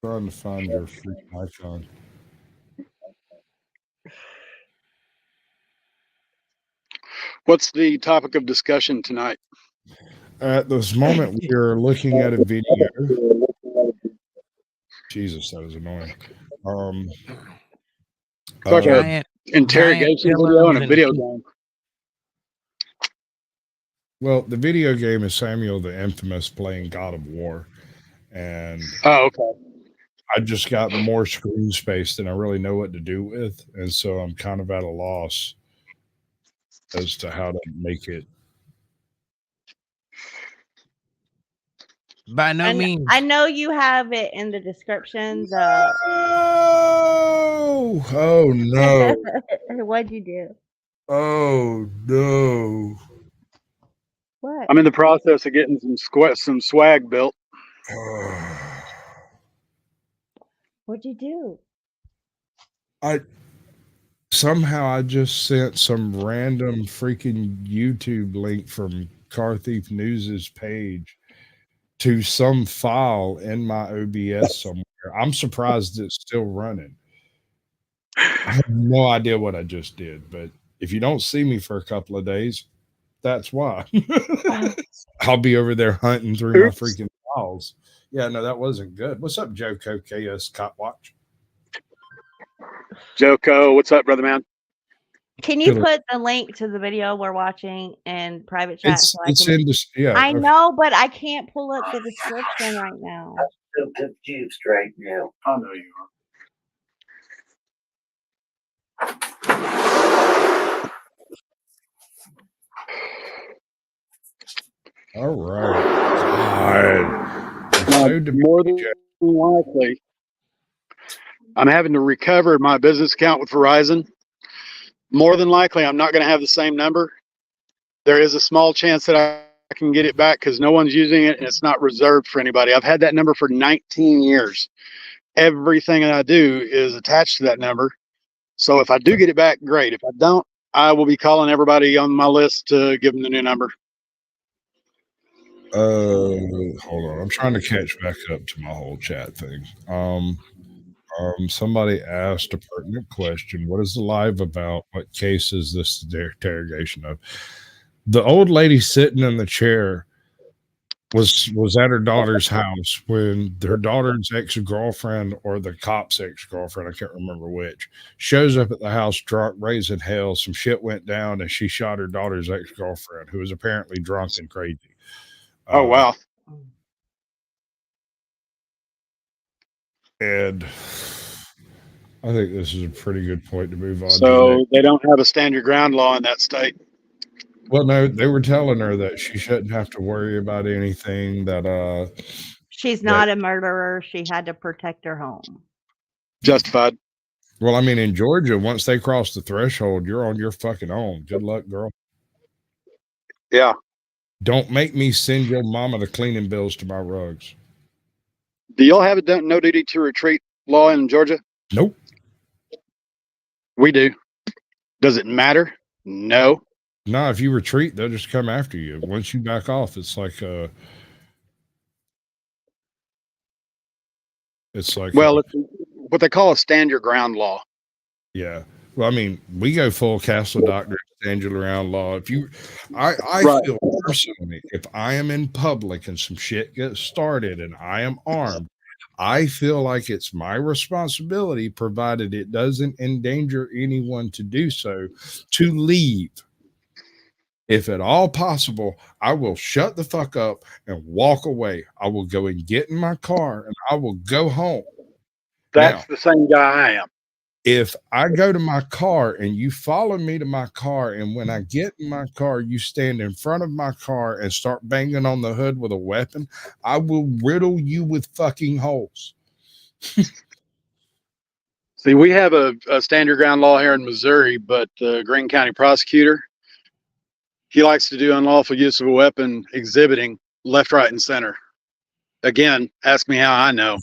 Trying to find your freaking icon. What's the topic of discussion tonight? At this moment, we are looking at a video. Jesus, that was annoying. It's like an interrogation video and a video game. Well, the video game is Samuel the Infamous playing God of War. And okay. I just got more screen space than I really know what to do with. And so I'm kind of at a loss as to how to make it. By no means. I know you have it in the description. Oh no. What'd you do? Oh no. What? I'm in the process of getting some swag built. What'd you do? I just sent some random freaking YouTube link from Car Thief News's page to some file in my OBS somewhere. I'm surprised it's still running. I have no idea what I just did, but if you don't see me for a couple of days, that's why. I'll be over there hunting through my freaking files. Yeah, no, that wasn't good. What's up, Joko KS Cop Watch? Joko, what's up, brother man? Can you put the link to the video we're watching in private chat? I know, but I can't pull up the description right now. I'm so confused right now. I know you are. All right. More than likely, I'm having to recover my business account with Verizon. More than likely, I'm not going to have the same number. There is a small chance that I can get it back because no one's using it and it's not reserved for anybody. I've had that number for 19 years. Everything that I do is attached to that number. So if I do get it back, great. If I don't, I will be calling everybody on my list to give them the new number. Hold on. I'm trying to catch back up to my whole chat thing. Somebody asked a pertinent question. What is the live about? What case is this the interrogation of? The old lady sitting in the chair was at her daughter's house when her daughter's ex-girlfriend or the cop's ex-girlfriend, I can't remember which, shows up at the house drunk, raising hell. Some shit went down and she shot her daughter's ex-girlfriend, who was apparently drunk and crazy. Oh, wow. And I think this is a pretty good point to move on. So they don't have a stand your ground law in that state. Well, no, they were telling her that she shouldn't have to worry about anything, that she's not a murderer. She had to protect her home. Justified. Well, I mean, in Georgia, once they cross the threshold, you're on your fucking own. Good luck, girl. Yeah. Don't make me send your mama the cleaning bills to my rugs. Do y'all have a no duty to retreat law in Georgia? Nope. We do. Does it matter? No. No, if you retreat, they'll just come after you. Once you back off, it's like it's what they call a stand your ground law. Yeah. Well, I mean, we go full castle doctor stand your ground law. If you, I Right. feel personally, if I am in public and some shit gets started and I am armed, I feel like it's my responsibility, provided it doesn't endanger anyone to do so, to leave. If at all possible, I will shut the fuck up and walk away. I will go and get in my car and I will go home. That's Now, the same guy I am. if I go to my car and you follow me to my car, and when I get in my car, you stand in front of my car and start banging on the hood with a weapon, I will riddle you with fucking holes. See, we have a stand your ground law here in Missouri, but the Greene County prosecutor, he likes to do unlawful use of a weapon exhibiting left, right, and center. Again, ask me how I know.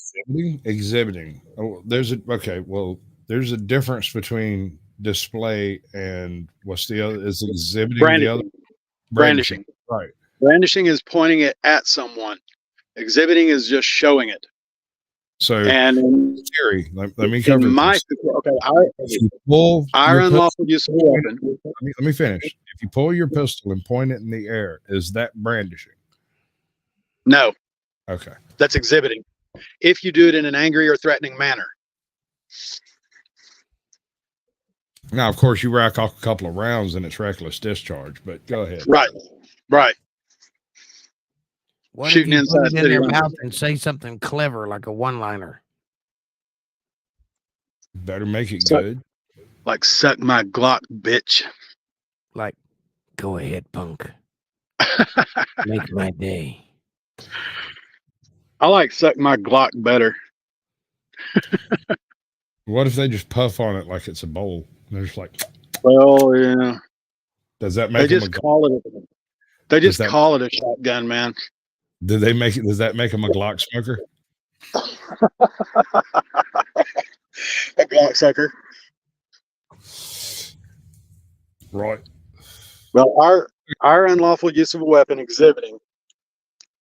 Exhibiting. Oh, there's a difference between display and what's the other? Is exhibiting the other? Brandishing. Right. Brandishing is pointing it at someone. Exhibiting is just showing it. So, and in theory, let me cover my, this. okay, If you pull our your unlawful pistol, use of a weapon. let me finish. If you pull your pistol and point it in the air, is that brandishing? No. Okay. That's exhibiting. If you do it in an angry or threatening manner. Now, of course, you rack off a couple of rounds and it's reckless discharge, but go ahead. Right. Right. What Shooting if you put inside it in city their limits. mouth and say something clever like a one-liner? Better make it Suck- good. Like, suck my Glock, bitch. Like, go ahead, punk. Make my day. I like suck my Glock better. What if they just puff on it like it's a bowl? They're just like, well, yeah. Does that They make them just call it. They just call it a shotgun, man. Do they make it? Does that make them a Glock smoker? A Glock sucker. Right. Well, our unlawful use of a weapon exhibiting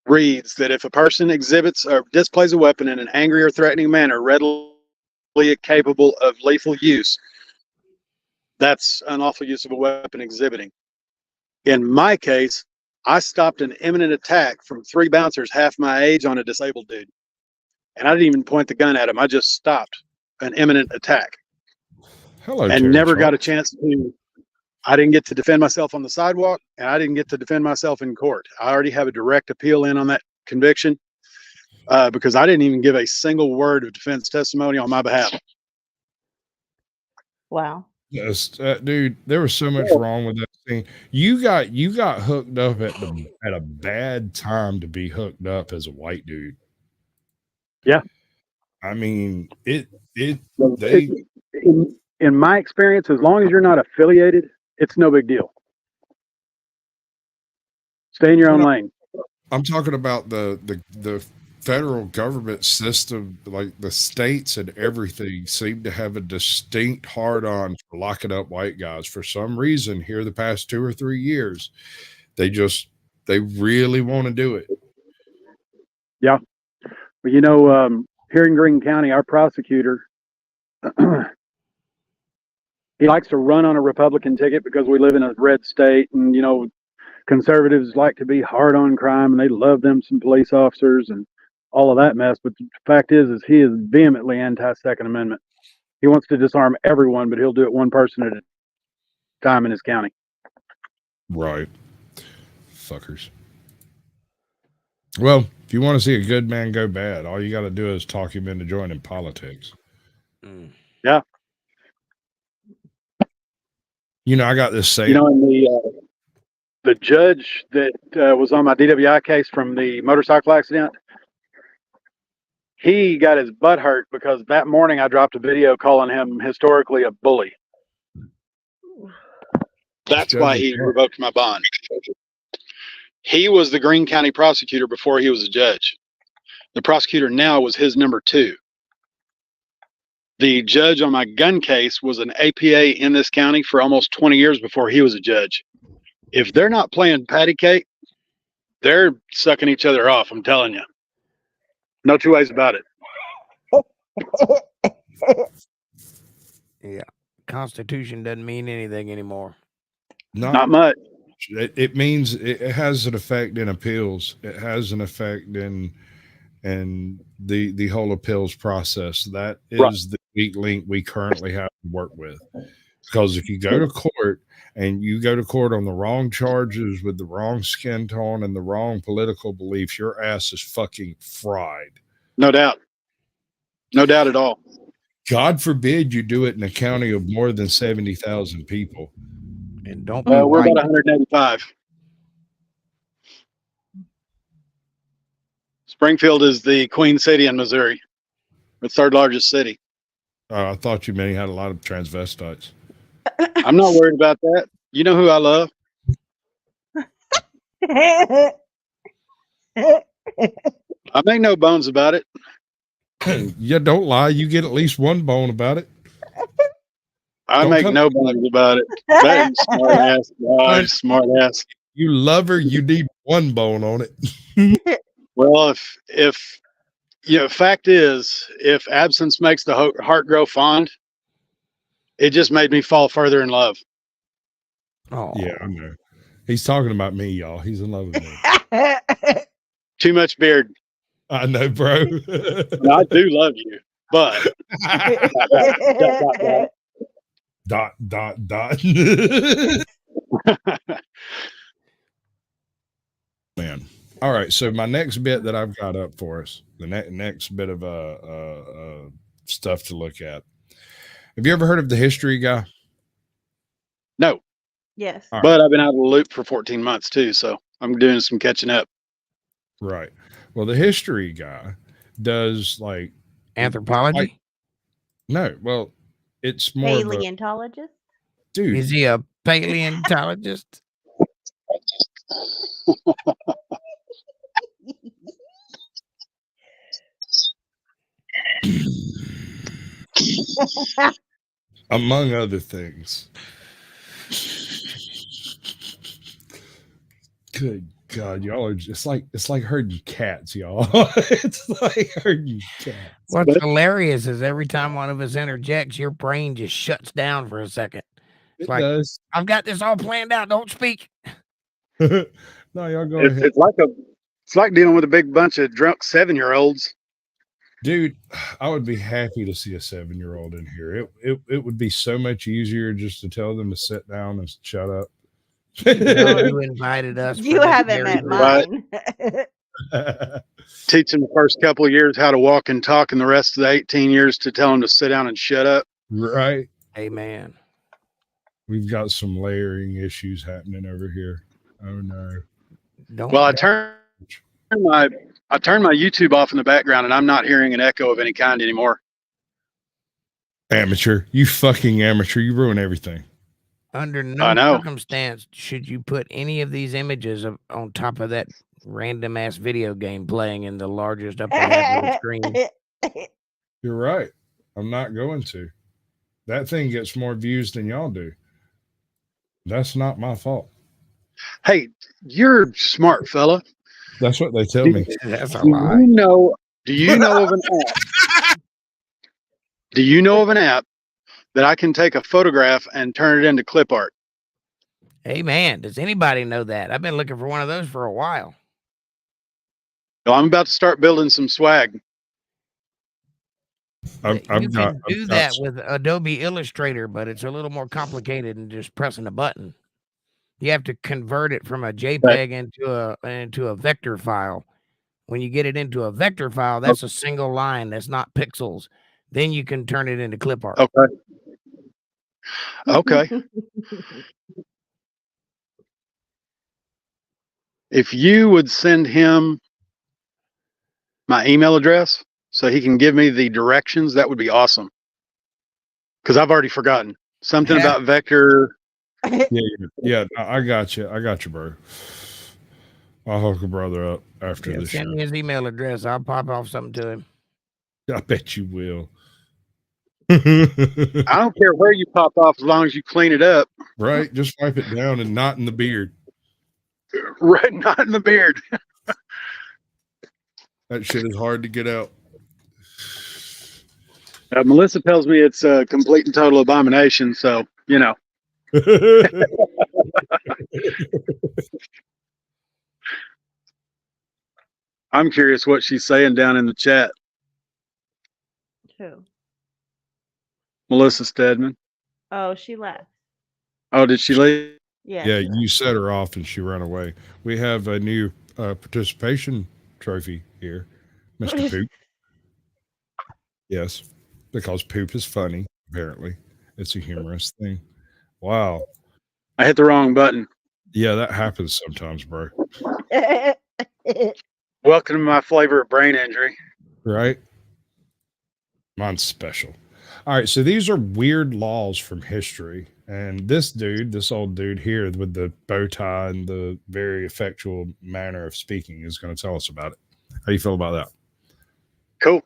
reads that if a person exhibits or displays a weapon in an angry or threatening manner, readily capable of lethal use, that's unlawful use of a weapon exhibiting. In my case, I stopped an imminent attack from 3 bouncers half my age on a disabled dude. And I didn't even point the gun at him. I just stopped an imminent attack. Hello, and Terry never got Charles. a chance to. I didn't get to defend myself on the sidewalk, and I didn't get to defend myself in court. I already have a direct appeal in on that conviction because I didn't even give a single word of defense testimony on my behalf. Wow. Yes, dude, there was so much wrong with that thing. You got hooked up at a bad time to be hooked up as a white dude. Yeah. I mean, in my experience, as long as you're not affiliated, it's no big deal. Stay in your own lane. I'm talking about the federal government system, like the states and everything seem to have a distinct hard-on for locking up white guys. For some reason, here the past 2 or 3 years, they really want to do it. Yeah. But you know, here in Greene County, our prosecutor, he likes to run on a Republican ticket because we live in a red state, and you know, conservatives like to be hard on crime and they love them some police officers and all of that mess. But the fact is he is vehemently anti-Second Amendment. He wants to disarm everyone, but he'll do it one person at a time in his county. Right. Fuckers. Well, if you want to see a good man go bad, all you got to do is talk him into joining politics. Yeah. You know, I got this saying. You know, in the judge that was on my DWI case from the motorcycle accident, he got his butt hurt because that morning I dropped a video calling him historically a bully. That's why he revoked my bond. He was the Greene County prosecutor before he was a judge. The prosecutor now was his number 2. The judge on my gun case was an APA in this county for almost 20 years before he was a judge. If they're not playing patty cake, they're sucking each other off, I'm telling you. No 2 ways about it. Yeah. Constitution doesn't mean anything anymore. Not much. It means it has an effect in appeals. It has an effect in the whole appeals process. That is Right. the weak link we currently have to work with. Because if you go to court and you go to court on the wrong charges with the wrong skin tone and the wrong political beliefs, your ass is fucking fried. No doubt. No doubt at all. God forbid you do it in a county of more than 70,000 people. And don't be We're white. about 185. Springfield is the Queen City in Missouri, the third largest city. I thought you meant he had a lot of transvestites. I'm not worried about that. You know who I love? I make no bones about it. Yeah, don't lie. You get at least one bone about it. I Don't make come- no bones about it. That is smart ass. God, smart ass. You love her, you need one bone on it. Well, if fact is, if absence makes the heart grow fond, it just made me fall further in love. Oh, Yeah, I know. He's talking about me, y'all. He's in love with me. Too much beard. I know, bro. And I do love you, but dot. Man. All right. So my next bit that I've got up for us, the next bit of stuff to look at. Have you ever heard of the history guy? No. Yes. All But I've been out of the loop for 14 months too, so I'm doing some catching up. Right. Well, the history guy does like anthropology. No. Well, it's more of a Paleontologist? dude. Is he a paleontologist? Among other things. Good God, y'all are just it's like herding cats, y'all. It's like herding cats. What's hilarious is every time one of us interjects, your brain just shuts down for a second. It's It like, does. I've got this all planned out. Don't speak. No, y'all go ahead. It's like dealing with a big bunch of drunk 7-year-olds. Dude, I would be happy to see a 7-year-old in here. It would be so much easier just to tell them to sit down and shut up. No, you invited us. for You this haven't very met reason. mine. Teach them the first couple of years how to walk and talk, and the rest of the 18 years to tell them to sit down and shut up. Right. Amen. We've got some layering issues happening over here. Oh no. Well, I turned my YouTube off in the background, and I'm not hearing an echo of any kind anymore. Amateur. You fucking amateur. You ruin everything. Under I no know. circumstance should you put any of these images on top of that random ass video game playing in the largest upper half of the screen. You're right. I'm not going to. That thing gets more views than y'all do. That's not my fault. Hey, you're smart, fella. That's what they tell me. That's a Do lie. you know of an app? Do you know of an app that I can take a photograph and turn it into clip art? Hey man, does anybody know that? I've been looking for one of those for a while. So I'm about to start building some swag. I've You got can do that with Adobe Illustrator, but it's a little more complicated than just pressing a button. You have to convert it from a JPEG into a vector file. When you get it into a vector file, that's a single line. That's not pixels. Then you can turn it into clip art. Okay. If you would send him my email address so he can give me the directions, that would be awesome. Because I've already forgotten something about vector. Yeah. I got you. Bro. I'll hook a brother up after this. Send me his email address. I'll pop off something to him. I bet you will. I don't care where you pop off as long as you clean it up. Right? Just wipe it down and not in the beard. Right, not in the beard. That shit is hard to get out. Melissa tells me it's a complete and total abomination, so you know. I'm curious what she's saying down in the chat. Who? Melissa Stedman. Oh, she left. Oh, did she leave? Yeah. Yeah, you set her off and she ran away. We have a new participation trophy here, Mr. Poop. Yes, because poop is funny, apparently. It's a humorous thing. Wow. I hit the wrong button. Yeah, that happens sometimes, bro. Welcome to my flavor of brain injury. Right? Mine's special. All right, so these are weird laws from history. And this dude, this old dude here with the bow tie and the very effectual manner of speaking is going to tell us about it. How do you feel about that? Cool.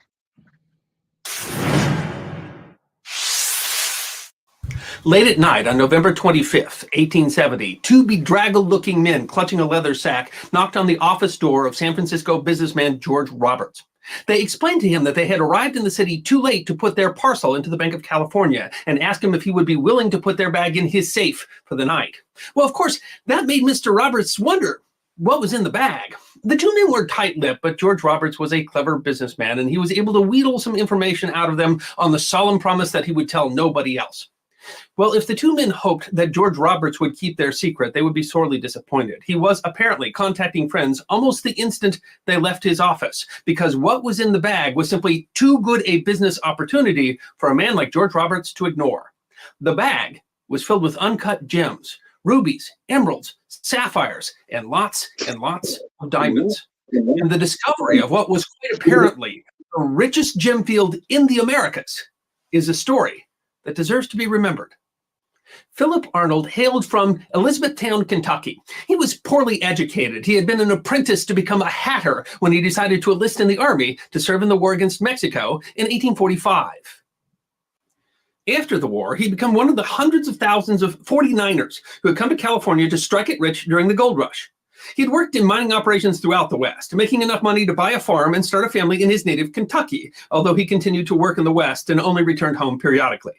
Late at night on November 25th, 1870, two bedraggled-looking men clutching a leather sack knocked on the office door of San Francisco businessman George Roberts. They explained to him that they had arrived in the city too late to put their parcel into the Bank of California and asked him if he would be willing to put their bag in his safe for the night. Well, of course, that made Mr. Roberts wonder what was in the bag. The two men were tight-lipped, but George Roberts was a clever businessman, and he was able to wheedle some information out of them on the solemn promise that he would tell nobody else. Well, if the two men hoped that George Roberts would keep their secret, they would be sorely disappointed. He was apparently contacting friends almost the instant they left his office, because what was in the bag was simply too good a business opportunity for a man like George Roberts to ignore. The bag was filled with uncut gems, rubies, emeralds, sapphires, and lots of diamonds. And the discovery of what was quite apparently the richest gem field in the Americas is a story that deserves to be remembered. Philip Arnold hailed from Elizabethtown, Kentucky. He was poorly educated. He had been an apprentice to become a hatter when he decided to enlist in the army to serve in the war against Mexico in 1845. After the war, he'd become one of the hundreds of thousands of 49ers who had come to California to strike it rich during the gold rush. He'd worked in mining operations throughout the West, making enough money to buy a farm and start a family in his native Kentucky, although he continued to work in the West and only returned home periodically.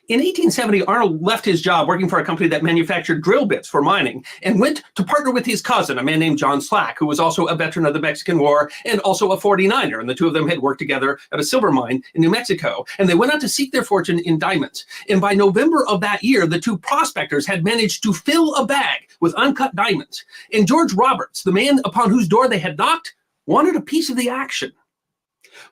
In 1870, Arnold left his job working for a company that manufactured drill bits for mining and went to partner with his cousin, a man named John Slack, who was also a veteran of the Mexican War and also a 49er. And the two of them had worked together at a silver mine in New Mexico. And they went out to seek their fortune in diamonds. And by November of that year, the two prospectors had managed to fill a bag with uncut diamonds. And George Roberts, the man upon whose door they had knocked, wanted a piece of the action.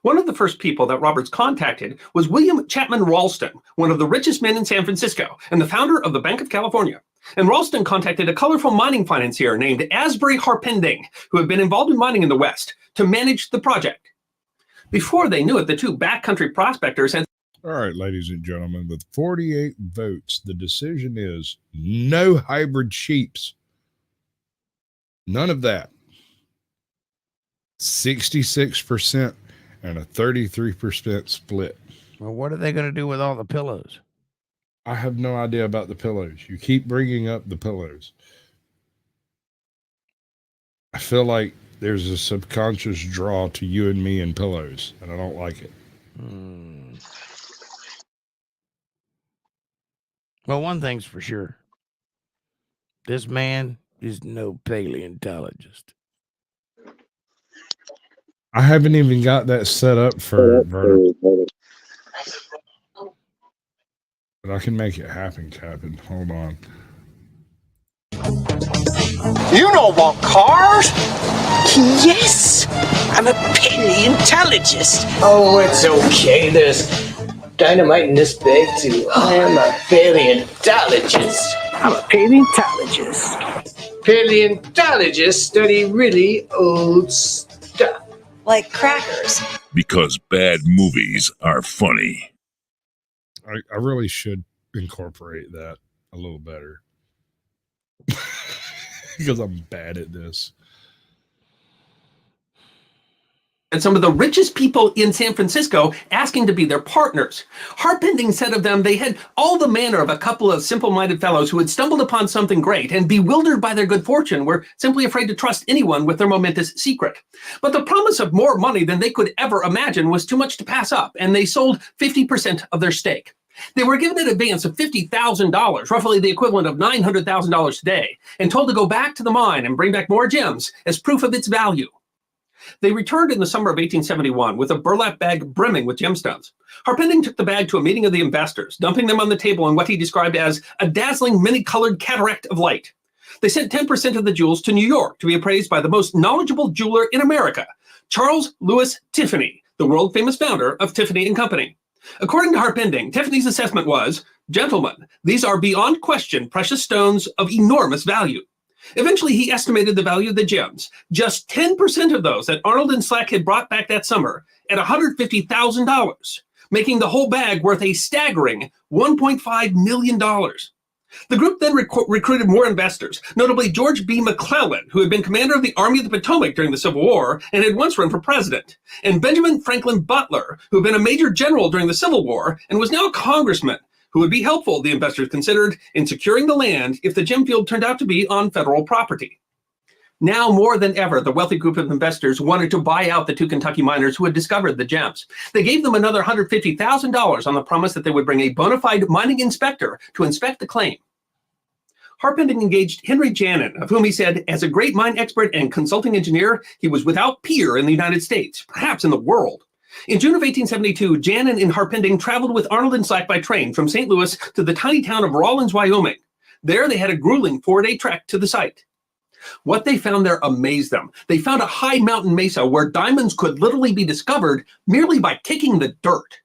One of the first people that Roberts contacted was William Chapman Ralston, one of the richest men in San Francisco and the founder of the Bank of California. And Ralston contacted a colorful mining financier named Asbury Harpending, who had been involved in mining in the West, to manage the project. Before they knew it, the two backcountry prospectors had... All right, ladies and gentlemen, with 48 votes, the decision is no hybrid sheeps. None of that. 66%. And a 33% split. Well, what are they going to do with all the pillows? I have no idea about the pillows. You keep bringing up the pillows. I feel like there's a subconscious draw to you and me and pillows, and I don't like it. Well, one thing's for sure. This man is no paleontologist. I haven't even got that set up for Vernon. But I can make it happen, Captain. Hold on. You don't want cars? Yes, I'm a paleontologist. Oh, it's okay. There's dynamite in this bag, too. I am a paleontologist. I'm a paleontologist. Paleontologists study really old stuff. Like crackers. Because bad movies are funny. I really should incorporate that a little better. Because I'm bad at this. And some of the richest people in San Francisco asking to be their partners. Harpending said of them they had all the manner of a couple of simple-minded fellows who had stumbled upon something great and, bewildered by their good fortune, were simply afraid to trust anyone with their momentous secret. But the promise of more money than they could ever imagine was too much to pass up, and they sold 50% of their stake. They were given an advance of $50,000, roughly the equivalent of $900,000 today, and told to go back to the mine and bring back more gems as proof of its value. They returned in the summer of 1871 with a burlap bag brimming with gemstones. Harpending took the bag to a meeting of the investors, dumping them on the table in what he described as a dazzling many-colored cataract of light. They sent 10% of the jewels to New York to be appraised by the most knowledgeable jeweler in America, Charles Louis Tiffany, the world-famous founder of Tiffany & Company. According to Harpending, Tiffany's assessment was, "Gentlemen, these are beyond question precious stones of enormous value." Eventually, he estimated the value of the gems, just 10% of those that Arnold and Slack had brought back that summer, at $150,000, making the whole bag worth a staggering $1.5 million. The group then recruited more investors, notably George B. McClellan, who had been commander of the Army of the Potomac during the Civil War and had once run for president, and Benjamin Franklin Butler, who had been a major general during the Civil War and was now a congressman, who would be helpful, the investors considered, in securing the land if the gem field turned out to be on federal property. Now more than ever, the wealthy group of investors wanted to buy out the two Kentucky miners who had discovered the gems. They gave them another $150,000 on the promise that they would bring a bona fide mining inspector to inspect the claim. Harpending engaged Henry Janin, of whom he said, as a great mine expert and consulting engineer, he was without peer in the United States, perhaps in the world. In June of 1872, Janin and Harpending traveled with Arnold and Slack by train from St. Louis to the tiny town of Rawlins, Wyoming. There they had a grueling 4-day trek to the site. What they found there amazed them. They found a high mountain mesa where diamonds could literally be discovered merely by kicking the dirt.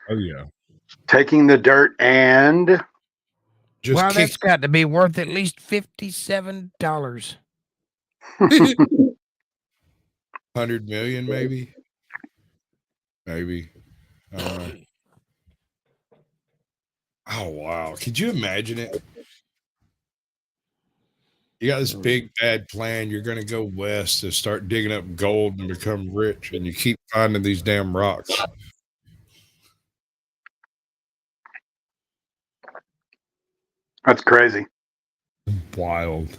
Oh, yeah. Taking the dirt and... Well, that's got to be worth at least $57. 100 million, maybe. Oh, wow. Could you imagine it? You got this big bad plan. You're going to go west to start digging up gold and become rich, and you keep finding these damn rocks. That's crazy. Wild.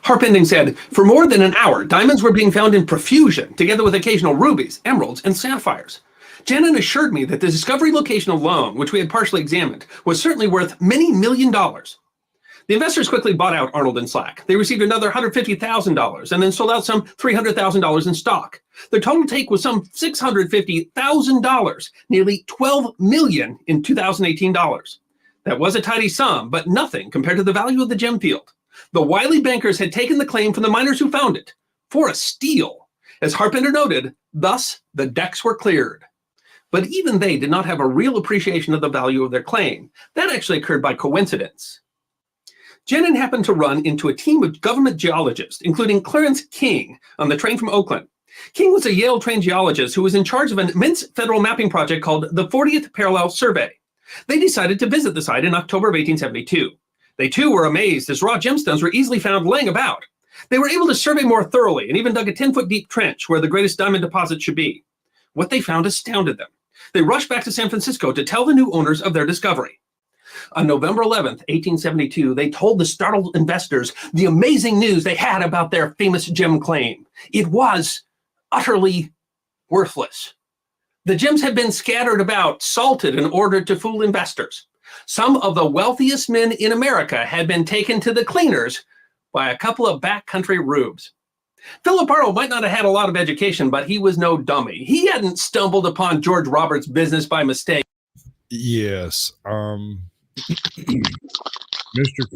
Harpending said, for more than an hour, diamonds were being found in profusion, together with occasional rubies, emeralds, and sapphires. Janin assured me that the discovery location alone, which we had partially examined, was certainly worth many $1 million. The investors quickly bought out Arnold and Slack. They received another $150,000 and then sold out some $300,000 in stock. Their total take was some $650,000, nearly $12 million in 2018 dollars. That was a tidy sum, but nothing compared to the value of the gem field. The wily bankers had taken the claim from the miners who found it for a steal. As Harpender noted, thus the decks were cleared. But even they did not have a real appreciation of the value of their claim. That actually occurred by coincidence. Janin happened to run into a team of government geologists, including Clarence King, on the train from Oakland. King was a Yale-trained geologist who was in charge of an immense federal mapping project called the 40th Parallel Survey. They decided to visit the site in October of 1872. They too were amazed as raw gemstones were easily found laying about. They were able to survey more thoroughly and even dug a 10-foot deep trench where the greatest diamond deposit should be. What they found astounded them. They rushed back to San Francisco to tell the new owners of their discovery. On November 11th, 1872, they told the startled investors the amazing news they had about their famous gem claim. It was utterly worthless. The gems had been scattered about, salted in order to fool investors. Some of the wealthiest men in America had been taken to the cleaners by a couple of backcountry rubes. Philip Arnold might not have had a lot of education, but he was no dummy. He hadn't stumbled upon George Roberts' business by mistake. Yes. Mr.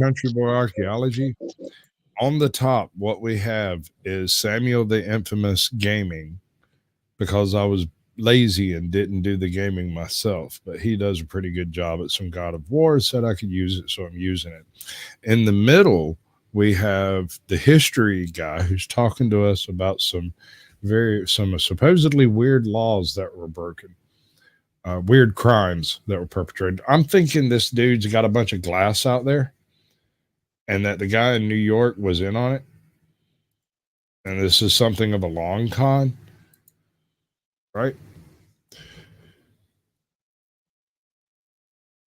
Country Boy Archaeology. On the top, what we have is Samuel the Infamous Gaming, because I was lazy and didn't do the gaming myself, but he does a pretty good job at some God of War, said I could use it, so I'm using it. In the middle, we have the history guy who's talking to us about some supposedly weird laws that were broken, weird crimes that were perpetrated. I'm thinking this dude's got a bunch of glass out there and that the guy in New York was in on it. And this is something of a long con, right?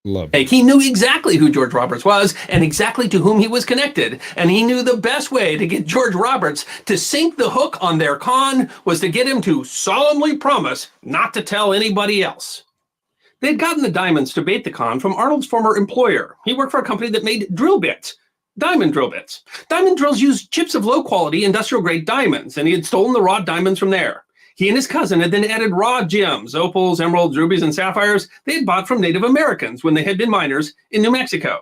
Love it. He knew exactly who George Roberts was and exactly to whom he was connected. And he knew the best way to get George Roberts to sink the hook on their con was to get him to solemnly promise not to tell anybody else. They'd gotten the diamonds to bait the con from Arnold's former employer. He worked for a company that made drill bits, diamond drill bits. Diamond drills used chips of low-quality industrial-grade diamonds, and he had stolen the raw diamonds from there. He and his cousin had then added raw gems, opals, emeralds, rubies, and sapphires they had bought from Native Americans when they had been miners in New Mexico.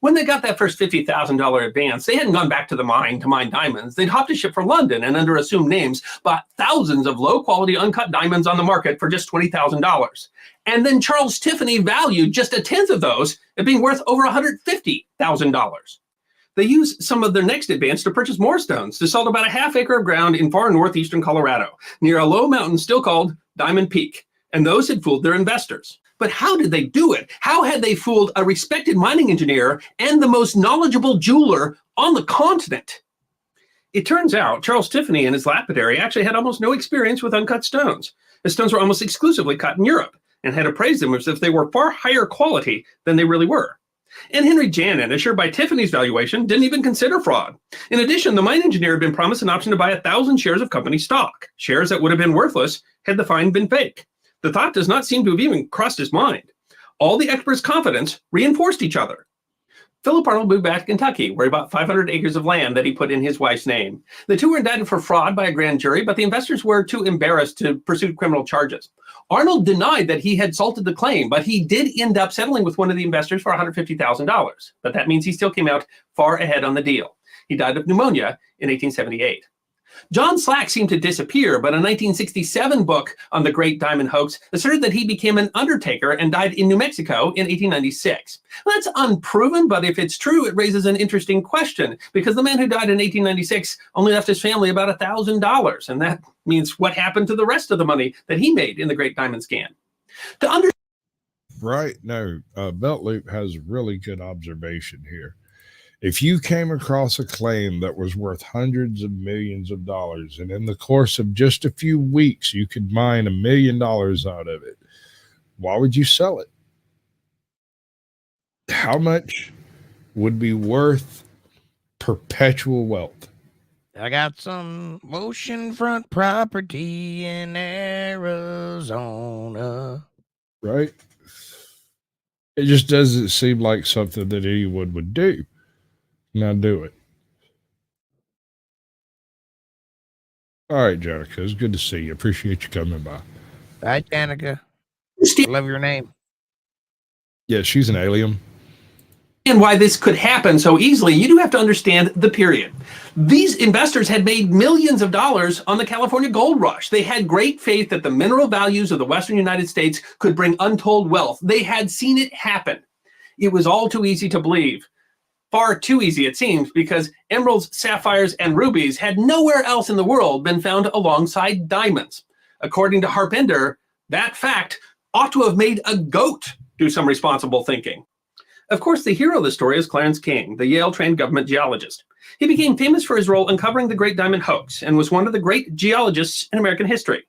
When they got that first $50,000 advance, they hadn't gone back to the mine to mine diamonds. They'd hopped a ship for London and under assumed names bought thousands of low-quality uncut diamonds on the market for just $20,000. And then Charles Tiffany valued just a tenth of those at being worth over $150,000. They used some of their next advance to purchase more stones to sell about a half acre of ground in far northeastern Colorado, near a low mountain still called Diamond Peak. And those had fooled their investors. But how did they do it? How had they fooled a respected mining engineer and the most knowledgeable jeweler on the continent? It turns out Charles Tiffany and his lapidary actually had almost no experience with uncut stones. The stones were almost exclusively cut in Europe and had appraised them as if they were far higher quality than they really were. And Henry Janin, assured by Tiffany's valuation, didn't even consider fraud. In addition, the mine engineer had been promised an option to buy 1,000 shares of company stock, shares that would have been worthless had the find been fake. The thought does not seem to have even crossed his mind. All the experts' confidence reinforced each other. Philip Arnold moved back to Kentucky, where he bought 500 acres of land that he put in his wife's name. The two were indicted for fraud by a grand jury, but the investors were too embarrassed to pursue criminal charges. Arnold denied that he had salted the claim, but he did end up settling with one of the investors for $150,000. But that means he still came out far ahead on the deal. He died of pneumonia in 1878. John Slack seemed to disappear, but a 1967 book on the Great Diamond Hoax asserted that he became an undertaker and died in New Mexico in 1896. Well, that's unproven, but if it's true, it raises an interesting question, because the man who died in 1896 only left his family about $1,000, and that means what happened to the rest of the money that he made in the Great Diamond Scam? Right. No, Belt Loop has a really good observation here. If you came across a claim that was worth hundreds of millions of dollars, and in the course of just a few weeks, you could mine $1 million out of it, why would you sell it? How much would be worth perpetual wealth? I got some oceanfront property in Arizona. Right? It just doesn't seem like something that anyone would do. Now do it. All right, Janica. It's good to see you. Appreciate you coming by. Hi, Danica. I love your name. Yeah, she's an alien. And why this could happen so easily, you do have to understand the period. These investors had made millions of dollars on the California gold rush. They had great faith that the mineral values of the Western United States could bring untold wealth. They had seen it happen. It was all too easy to believe. Far too easy, it seems, because emeralds, sapphires, and rubies had nowhere else in the world been found alongside diamonds. According to Harpender, that fact ought to have made a goat do some responsible thinking. Of course, the hero of the story is Clarence King, the Yale-trained government geologist. He became famous for his role uncovering the Great Diamond Hoax and was one of the great geologists in American history.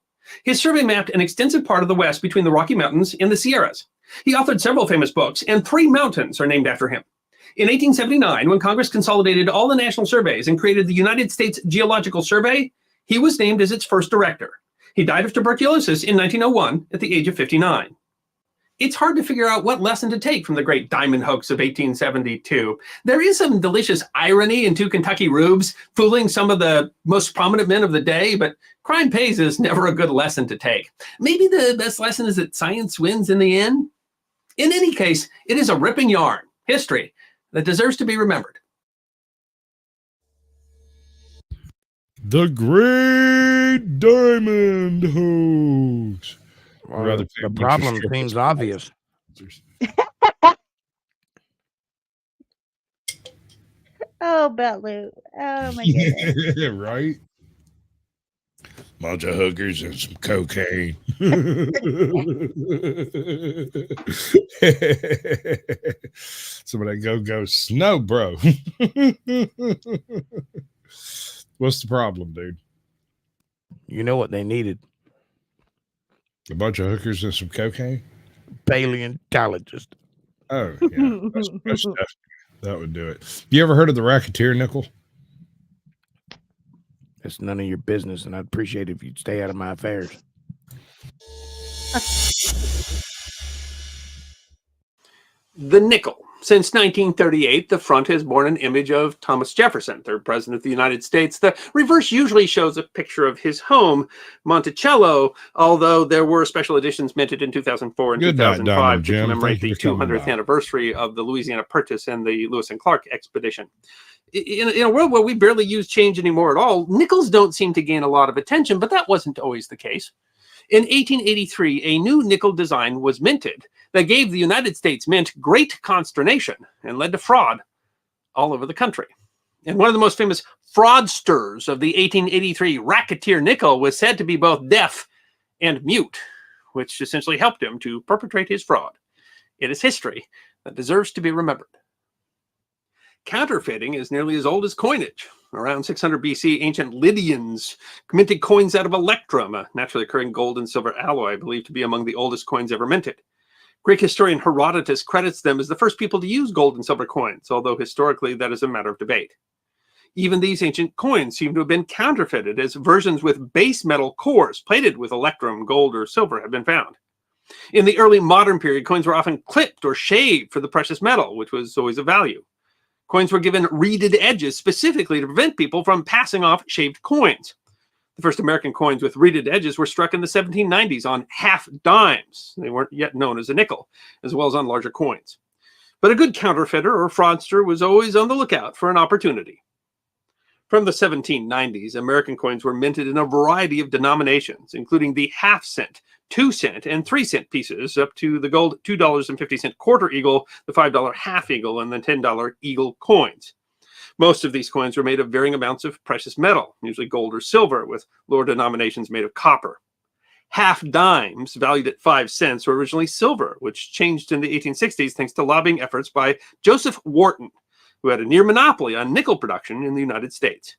His survey mapped an extensive part of the West between the Rocky Mountains and the Sierras. He authored several famous books, and 3 mountains are named after him. In 1879, when Congress consolidated all the national surveys and created the United States Geological Survey, he was named as its first director. He died of tuberculosis in 1901 at the age of 59. It's hard to figure out what lesson to take from the Great Diamond Hoax of 1872. There is some delicious irony in 2 Kentucky rubes fooling some of the most prominent men of the day, but crime pays is never a good lesson to take. Maybe the best lesson is that science wins in the end? In any case, it is a ripping yarn, history, that deserves to be remembered. The Great Diamond Hoax. Well, the problem seems obvious. Oh, Bellu. Oh, my goodness. Right? Bunch of hookers and some cocaine. Some of that go snow, bro. What's the problem, dude? You know what they needed? A bunch of hookers and some cocaine? Paleontologist. Oh, yeah. That would do it. You ever heard of the racketeer nickel? It's none of your business, and I'd appreciate it if you'd stay out of my affairs. The nickel. Since 1938, the front has borne an image of Thomas Jefferson, third president of the United States. The reverse usually shows a picture of his home, Monticello, although there were special editions minted in 2004 and Good night, 2005 Diamond to Jim. commemorate Thank you the for coming 200th by. anniversary of the Louisiana Purchase and the Lewis and Clark expedition. In a world where we barely use change anymore at all, nickels don't seem to gain a lot of attention, but that wasn't always the case. In 1883, a new nickel design was minted that gave the United States Mint great consternation and led to fraud all over the country. And one of the most famous fraudsters of the 1883 racketeer nickel was said to be both deaf and mute, which essentially helped him to perpetrate his fraud. It is history that deserves to be remembered. Counterfeiting is nearly as old as coinage. Around 600 BC, ancient Lydians minted coins out of electrum, a naturally occurring gold and silver alloy believed to be among the oldest coins ever minted. Greek historian Herodotus credits them as the first people to use gold and silver coins, although historically that is a matter of debate. Even these ancient coins seem to have been counterfeited, as versions with base metal cores plated with electrum, gold, or silver have been found. In the early modern period, coins were often clipped or shaved for the precious metal, which was always of value. Coins were given reeded edges specifically to prevent people from passing off shaved coins. The first American coins with reeded edges were struck in the 1790s on half dimes. They weren't yet known as a nickel, as well as on larger coins. But a good counterfeiter or fraudster was always on the lookout for an opportunity. From the 1790s, American coins were minted in a variety of denominations, including the half-cent, 2-cent, and 3-cent pieces, up to the gold $2.50 quarter eagle, the $5 half eagle, and the $10 eagle coins. Most of these coins were made of varying amounts of precious metal, usually gold or silver, with lower denominations made of copper. Half dimes, valued at 5 cents, were originally silver, which changed in the 1860s thanks to lobbying efforts by Joseph Wharton, who had a near monopoly on nickel production in the United States.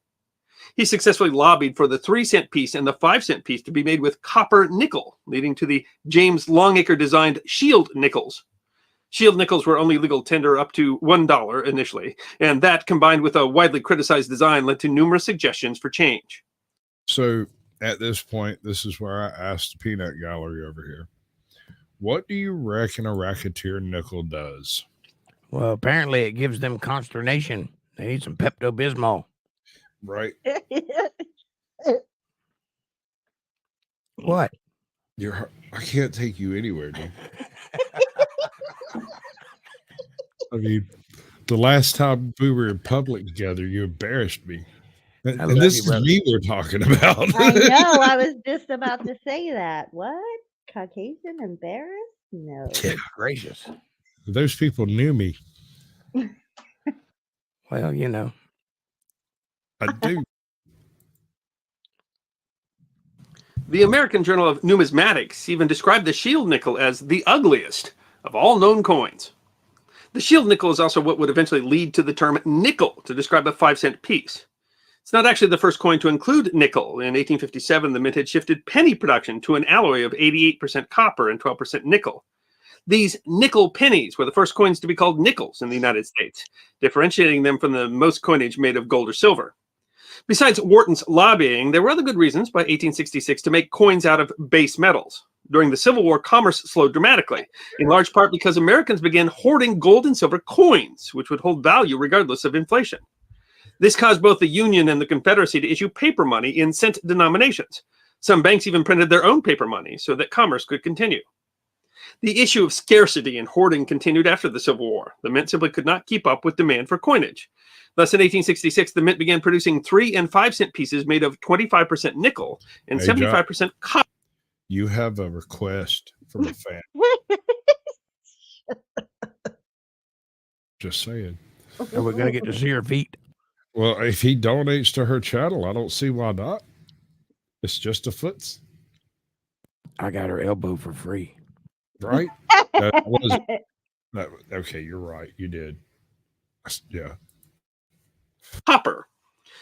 He successfully lobbied for the 3-cent piece and the 5-cent piece to be made with copper nickel, leading to the James Longacre designed shield nickels. Shield nickels were only legal tender up to $1 initially, and that, combined with a widely criticized design, led to numerous suggestions for change. So at this point, this is where I asked the peanut gallery over here, what do you reckon a racketeer nickel does? Well, apparently it gives them consternation. They need some Pepto-Bismol. Right. What? I can't take you anywhere, dude. I mean, the last time we were in public together, you embarrassed me. And this is me we're talking about. I know. I was just about to say that. What? Caucasian embarrassed? No. Gracious. Those people knew me. Well, you know. I do. The American Journal of Numismatics even described the shield nickel as the ugliest of all known coins. The shield nickel is also what would eventually lead to the term nickel to describe a 5-cent piece. It's not actually the first coin to include nickel. In 1857, the mint had shifted penny production to an alloy of 88% copper and 12% nickel. These nickel pennies were the first coins to be called nickels in the United States, differentiating them from the most coinage made of gold or silver. Besides Wharton's lobbying, there were other good reasons by 1866 to make coins out of base metals. During the Civil War, commerce slowed dramatically, in large part because Americans began hoarding gold and silver coins, which would hold value regardless of inflation. This caused both the Union and the Confederacy to issue paper money in cent denominations. Some banks even printed their own paper money so that commerce could continue. The issue of scarcity and hoarding continued after the Civil War. The mint simply could not keep up with demand for coinage. Thus, in 1866, the mint began producing 3- and 5-cent pieces made of 25% nickel and 75% copper. You have a request from a fan. Just saying. And we're going to get to see her feet. Well, if he donates to her channel, I don't see why not. It's just a foots. I got her elbow for free. Right? Okay, you're right. You did. Yeah. Copper.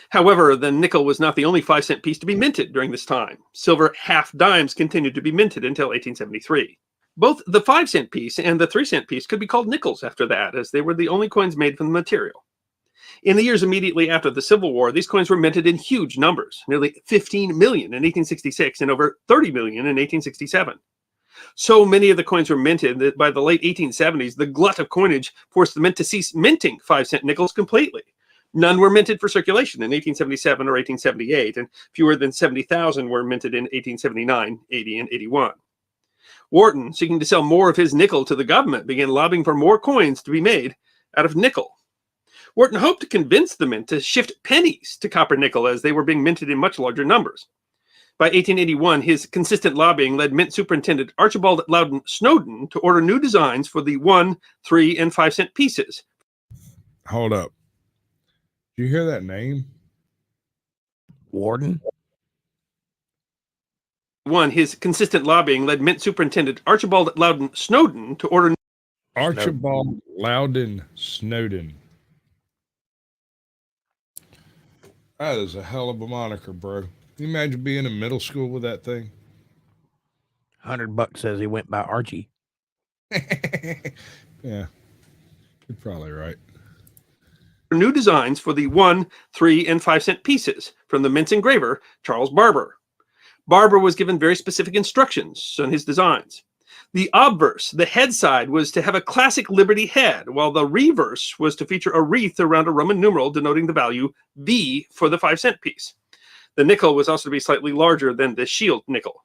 However, the nickel was not the only 5-cent piece to be minted during this time. Silver half dimes continued to be minted until 1873. Both the 5-cent piece and the 3-cent piece could be called nickels after that, as they were the only coins made from the material. In the years immediately after the Civil War, these coins were minted in huge numbers, nearly 15 million in 1866 and over 30 million in 1867. So many of the coins were minted that by the late 1870s, the glut of coinage forced the mint to cease minting 5-cent nickels completely. None were minted for circulation in 1877 or 1878, and fewer than 70,000 were minted in 1879, 80, and 81. Wharton, seeking to sell more of his nickel to the government, began lobbying for more coins to be made out of nickel. Wharton hoped to convince the mint to shift pennies to copper nickel as they were being minted in much larger numbers. By 1881, his consistent lobbying led Mint Superintendent Archibald Loudon Snowden to order new designs for the 1, 3, and 5-cent pieces. Hold up. Do you hear that name? Warden? His consistent lobbying led Mint Superintendent Archibald Loudon Snowden to order... Archibald Loudon Snowden. That is a hell of a moniker, bro. Can you imagine being in middle school with that thing? $100 says he went by Archie. Yeah, you're probably right. New designs for the 1, 3, and 5-cent pieces from the Mint's engraver, Charles Barber. Barber was given very specific instructions on his designs. The obverse, the head side, was to have a classic Liberty head, while the reverse was to feature a wreath around a Roman numeral denoting the value V for the 5-cent piece. The nickel was also to be slightly larger than the shield nickel.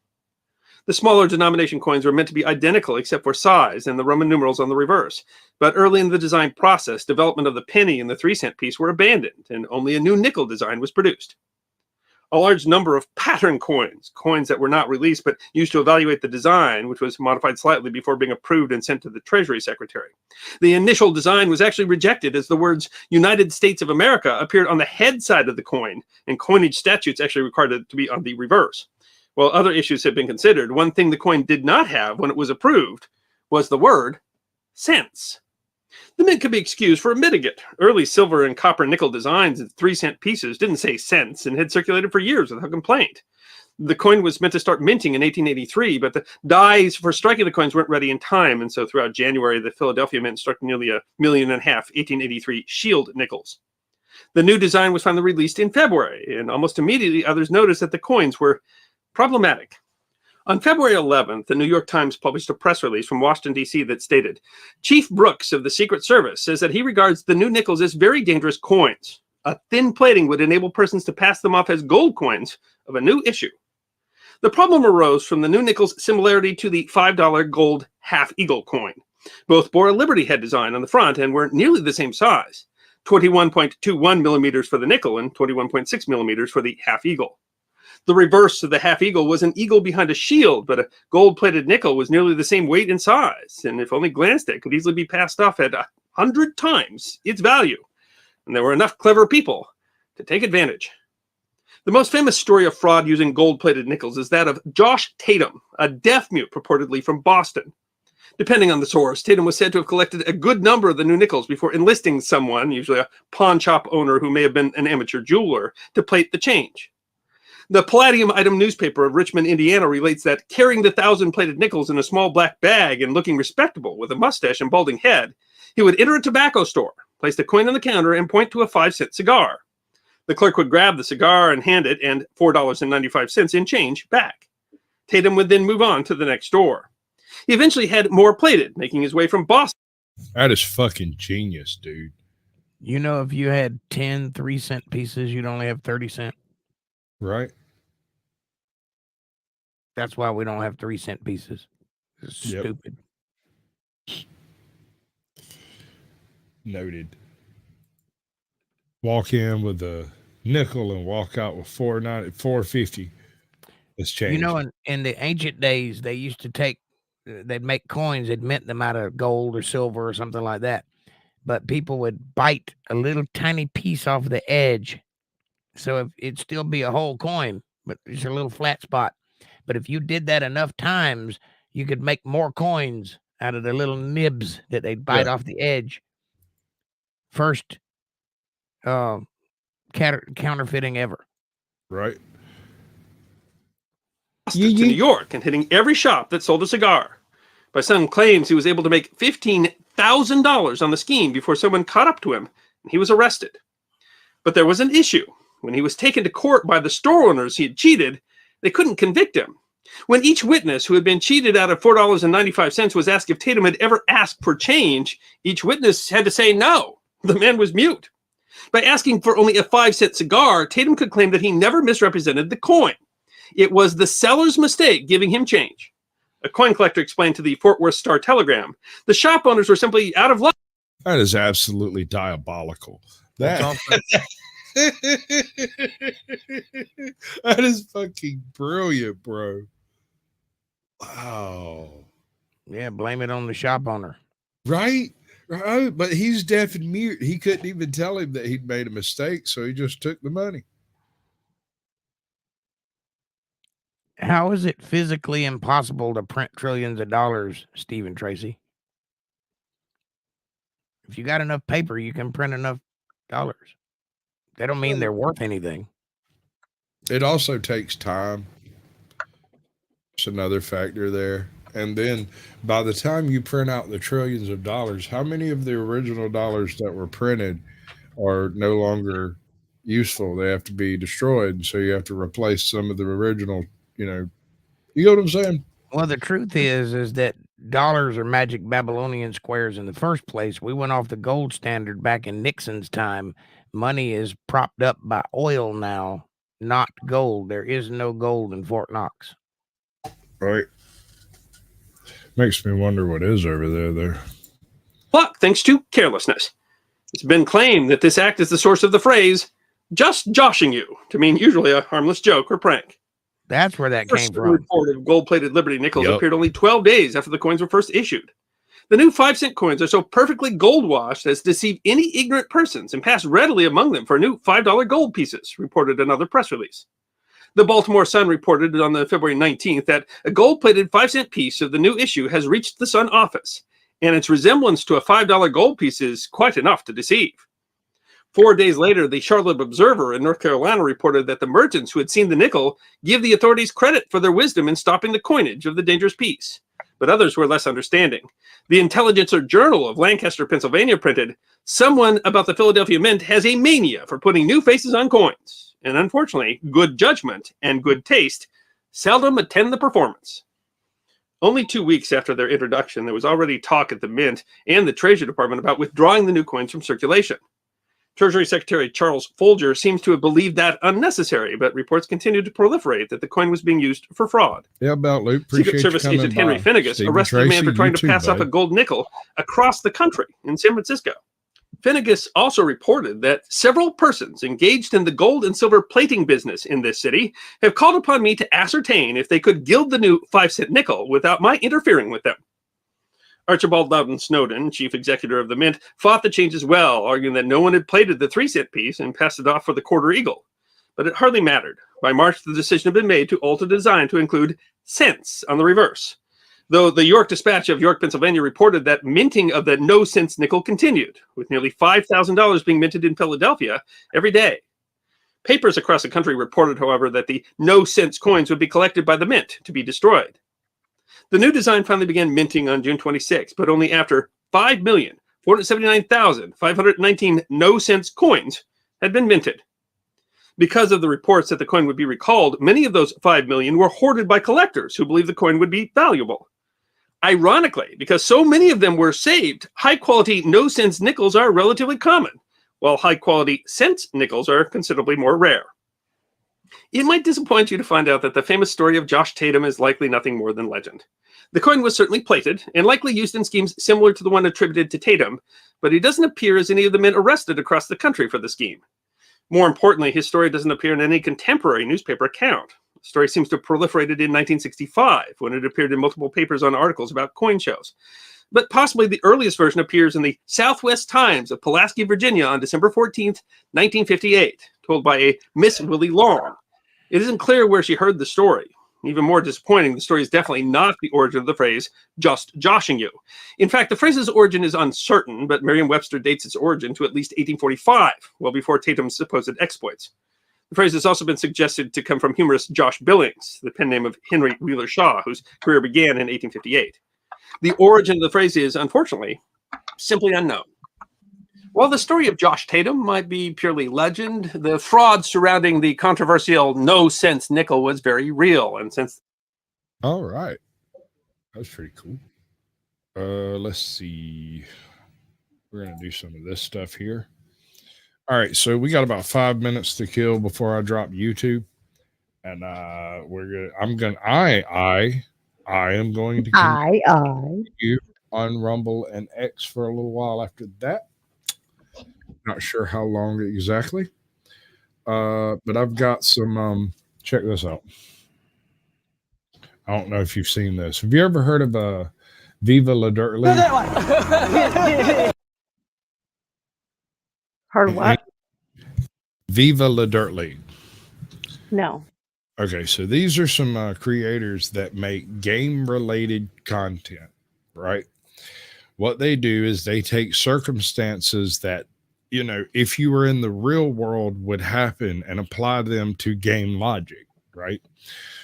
The smaller denomination coins were meant to be identical except for size and the Roman numerals on the reverse. But early in the design process, development of the penny and the 3-cent piece were abandoned, and only a new nickel design was produced. A large number of pattern coins, coins that were not released but used to evaluate the design, which was modified slightly before being approved and sent to the Treasury Secretary. The initial design was actually rejected as the words United States of America appeared on the head side of the coin, and coinage statutes actually required it to be on the reverse. While other issues had been considered, one thing the coin did not have when it was approved was the word cents. The mint could be excused for a mitigant. Early silver and copper nickel designs in 3-cent pieces didn't say cents and had circulated for years without complaint. The coin was meant to start minting in 1883, but the dies for striking the coins weren't ready in time, and so throughout January, the Philadelphia Mint struck nearly 1.5 million 1883 shield nickels. The new design was finally released in February, and almost immediately others noticed that the coins were problematic. On February 11th, the New York Times published a press release from Washington, D.C. that stated, Chief Brooks of the Secret Service says that he regards the new nickels as very dangerous coins. A thin plating would enable persons to pass them off as gold coins of a new issue. The problem arose from the new nickel's similarity to the $5 gold half-eagle coin. Both bore a Liberty head design on the front and were nearly the same size, 21.21 millimeters for the nickel and 21.6 millimeters for the half-eagle. The reverse of the half-eagle was an eagle behind a shield, but a gold-plated nickel was nearly the same weight and size, and if only glanced at, could easily be passed off at 100 times its value. And there were enough clever people to take advantage. The most famous story of fraud using gold-plated nickels is that of Josh Tatum, a deaf mute purportedly from Boston. Depending on the source, Tatum was said to have collected a good number of the new nickels before enlisting someone, usually a pawn shop owner who may have been an amateur jeweler, to plate the change. The Palladium Item newspaper of Richmond, Indiana relates that carrying the 1,000 plated nickels in a small black bag and looking respectable with a mustache and balding head, he would enter a tobacco store, place the coin on the counter, and point to a 5-cent cigar. The clerk would grab the cigar and hand it and $4.95 in change back. Tatum would then move on to the next store. He eventually had more plated, making his way from Boston. That is fucking genius, dude. You know, if you had 10 3-cent pieces, you'd only have 30 cents. Right. That's why we don't have 3-cent pieces. It's stupid. Noted. Walk in with a nickel and walk out with $4.50. It's changed. You know, in the ancient days, they used to they'd make coins, they'd mint them out of gold or silver or something like that. But people would bite a little tiny piece off the edge. So it'd still be a whole coin, but it's a little flat spot. But if you did that enough times, you could make more coins out of the little nibs that they'd bite off the edge. First counterfeiting ever. Right. To New York and hitting every shop that sold a cigar. My son claims he was able to make $15,000 on the scheme before someone caught up to him, and he was arrested. But there was an issue. When he was taken to court by the store owners he had cheated, they couldn't convict him. When each witness who had been cheated out of $4.95 was asked if Tatum had ever asked for change, each witness had to say no. The man was mute. By asking for only a 5-cent cigar, Tatum could claim that he never misrepresented the coin. It was the seller's mistake giving him change. A coin collector explained to the Fort Worth Star-Telegram, the shop owners were simply out of luck. That is absolutely diabolical. That is fucking brilliant, bro. Wow. Yeah, blame it on the shop owner. Right? Right. But he's deaf and mute. He couldn't even tell him that he'd made a mistake, so he just took the money. How is it physically impossible to print trillions of dollars, Stephen Tracy? If you got enough paper, you can print enough dollars. They don't mean they're worth anything. It also takes time. It's another factor there. And then by the time you print out the trillions of dollars, how many of the original dollars that were printed are no longer useful? They have to be destroyed. So you have to replace some of the original, you know what I'm saying? Well, the truth is that dollars are magic Babylonian squares in the first place. We went off the gold standard back in Nixon's time. Money is propped up by oil now, not gold. There is no gold in Fort Knox. Right. Makes me wonder what is over there. Luck thanks to carelessness. It's been claimed that this act is the source of the phrase, just joshing you, to mean usually a harmless joke or prank. That's where that came The from. report of gold-plated Liberty nickels appeared only 12 days after the coins were first issued. The new 5-cent coins are so perfectly gold-washed as to deceive any ignorant persons and pass readily among them for new $5 gold pieces, reported another press release. The Baltimore Sun reported on the February 19th that a gold-plated 5-cent piece of the new issue has reached the Sun office, and its resemblance to a $5 gold piece is quite enough to deceive. 4 days later, the Charlotte Observer in North Carolina reported that the merchants who had seen the nickel give the authorities credit for their wisdom in stopping the coinage of the dangerous piece. But others were less understanding. The Intelligencer Journal of Lancaster, Pennsylvania printed, "Someone about the Philadelphia Mint has a mania for putting new faces on coins. And unfortunately, good judgment and good taste seldom attend the performance." Only 2 weeks after their introduction, there was already talk at the Mint and the Treasury Department about withdrawing the new coins from circulation. Treasury Secretary Charles Folger seems to have believed that unnecessary, but reports continued to proliferate that the coin was being used for fraud. Yeah, about Luke. Secret Service agent Henry Finnegas arrested a man for trying to pass off a gold nickel across the country in San Francisco. Finnegas also reported that several persons engaged in the gold and silver plating business in this city have called upon me to ascertain if they could gild the new 5-cent nickel without my interfering with them. Archibald Loudon Snowden, chief executive of the Mint, fought the changes well, arguing that no one had plated the 3-cent piece and passed it off for the quarter eagle. But it hardly mattered. By March, the decision had been made to alter the design to include cents on the reverse. Though the York Dispatch of York, Pennsylvania reported that minting of the no-cents nickel continued, with nearly $5,000 being minted in Philadelphia every day. Papers across the country reported, however, that the no-cents coins would be collected by the Mint to be destroyed. The new design finally began minting on June 26, but only after 5,479,519 no-cents coins had been minted. Because of the reports that the coin would be recalled, many of those 5 million were hoarded by collectors who believed the coin would be valuable. Ironically, because so many of them were saved, high-quality no-cents nickels are relatively common, while high-quality cents nickels are considerably more rare. It might disappoint you to find out that the famous story of Josh Tatum is likely nothing more than legend. The coin was certainly plated and likely used in schemes similar to the one attributed to Tatum, but he doesn't appear as any of the men arrested across the country for the scheme. More importantly, his story doesn't appear in any contemporary newspaper account. The story seems to have proliferated in 1965, when it appeared in multiple papers on articles about coin shows. But possibly the earliest version appears in the Southwest Times of Pulaski, Virginia on December 14th, 1958, told by a Miss Willie Long. It isn't clear where she heard the story. Even more disappointing, the story is definitely not the origin of the phrase, just joshing you. In fact, the phrase's origin is uncertain, but Merriam-Webster dates its origin to at least 1845, well before Tatum's supposed exploits. The phrase has also been suggested to come from humorist Josh Billings, the pen name of Henry Wheeler Shaw, whose career began in 1858. The origin of the phrase is, unfortunately, simply unknown. While the story of Josh Tatum might be purely legend, the fraud surrounding the controversial no-sense nickel was very real. And since... All right. That's pretty cool. Let's see. We're going to do some of this stuff here. All right. So we got about 5 minutes to kill before I drop YouTube. And I am going to continue on Rumble and X for a little while after that. Not sure how long exactly. But I've got some check this out. I don't know if you've seen this. Have you ever heard of Viva La Dirt League? Heard what? Viva La Dirt League. No. Okay, so these are some creators that make game-related content, right? What they do is they take circumstances that, you know, if you were in the real world would happen and apply them to game logic, right?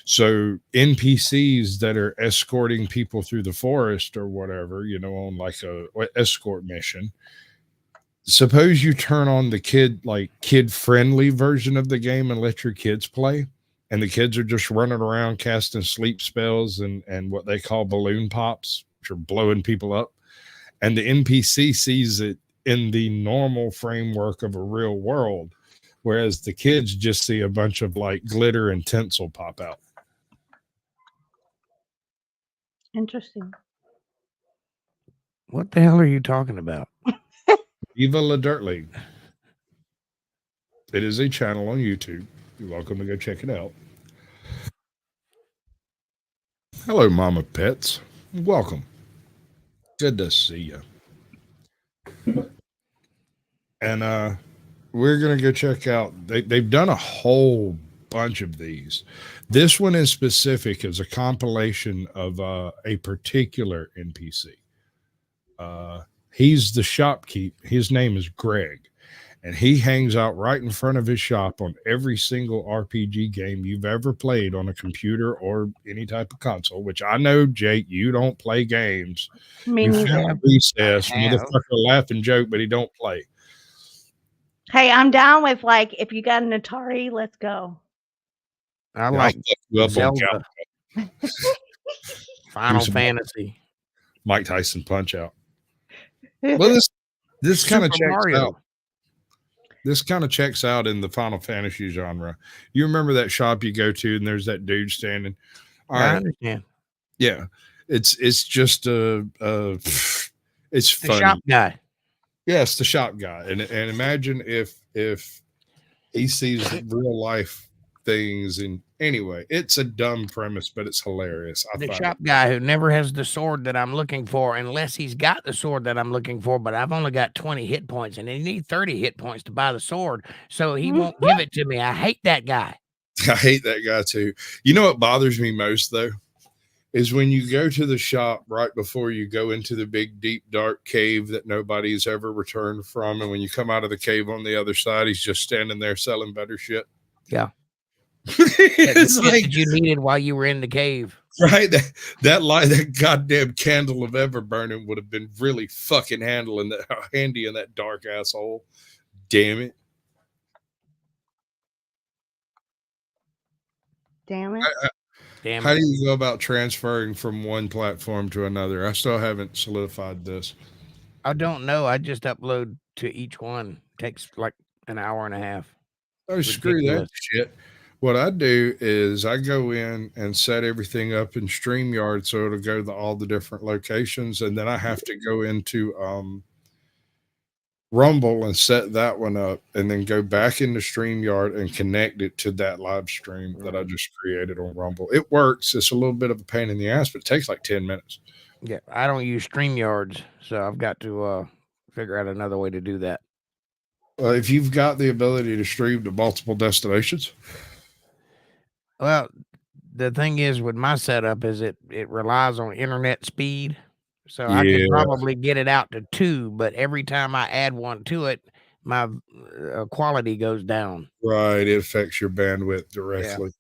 So NPCs that are escorting people through the forest or whatever, you know, on like a escort mission. Suppose you turn on the kid-friendly version of the game and let your kids play, and the kids are just running around casting sleep spells and what they call balloon pops, which are blowing people up. And the NPC sees it in the normal framework of a real world, whereas the kids just see a bunch of like glitter and tinsel pop out. Interesting. What the hell are you talking about? Viva La Dirt League. It is a channel on YouTube. You're welcome to go check it out. Hello, Mama Pets. Welcome. Good to see you. And we're going to go check out. They've done a whole bunch of these. This one in specific is a compilation of a particular NPC. He's the shopkeep. His name is Greg. And he hangs out right in front of his shop on every single RPG game you've ever played on a computer or any type of console, which I know, Jake, you don't play games. Me You neither. feel recess, motherfucker laugh and joke, but he don't play. Hey, I'm down with like if you got an Atari, let's go. I like Zelda. Final Fantasy. Mike Tyson Punch Out. Well, this kind of checks out. This kind of checks out in the Final Fantasy genre. You remember that shop you go to and there's that dude standing. All right. I understand. Yeah. It's just it's the funny. Shop guy. Yes, the shop guy. And imagine if he sees real life things. And anyway, it's a dumb premise, but it's hilarious. The shop guy who never has the sword that I'm looking for unless he's got the sword that I'm looking for, but I've only got 20 hit points and I need 30 hit points to buy the sword, so he won't give it to me. I hate that guy. I hate that guy too. You know what bothers me most though? Is when you go to the shop right before you go into the big, deep, dark cave that nobody's ever returned from. And when you come out of the cave on the other side, he's just standing there selling better shit. Yeah. It's the like that you needed while you were in the cave. Right? That goddamn candle of ever burning would have been really fucking handy in that dark asshole. Damn it. Damn it. How do you go about transferring from one platform to another? I still haven't solidified this. I don't know. I just upload to each one. Takes like an hour and a half. Oh, screw that shit. What I do is I go in and set everything up in StreamYard so it'll go to all the different locations, and then I have to go into Rumble and set that one up, and then go back into StreamYard and connect it to that live stream that I just created on Rumble. It works. It's a little bit of a pain in the ass, but it takes like 10 minutes. Yeah, I don't use StreamYards, so I've got to figure out another way to do that. If you've got the ability to stream to multiple destinations. Well, the thing is with my setup is it relies on internet speed. So I can probably get it out to 2, but every time I add one to it, my quality goes down. Right. It affects your bandwidth directly.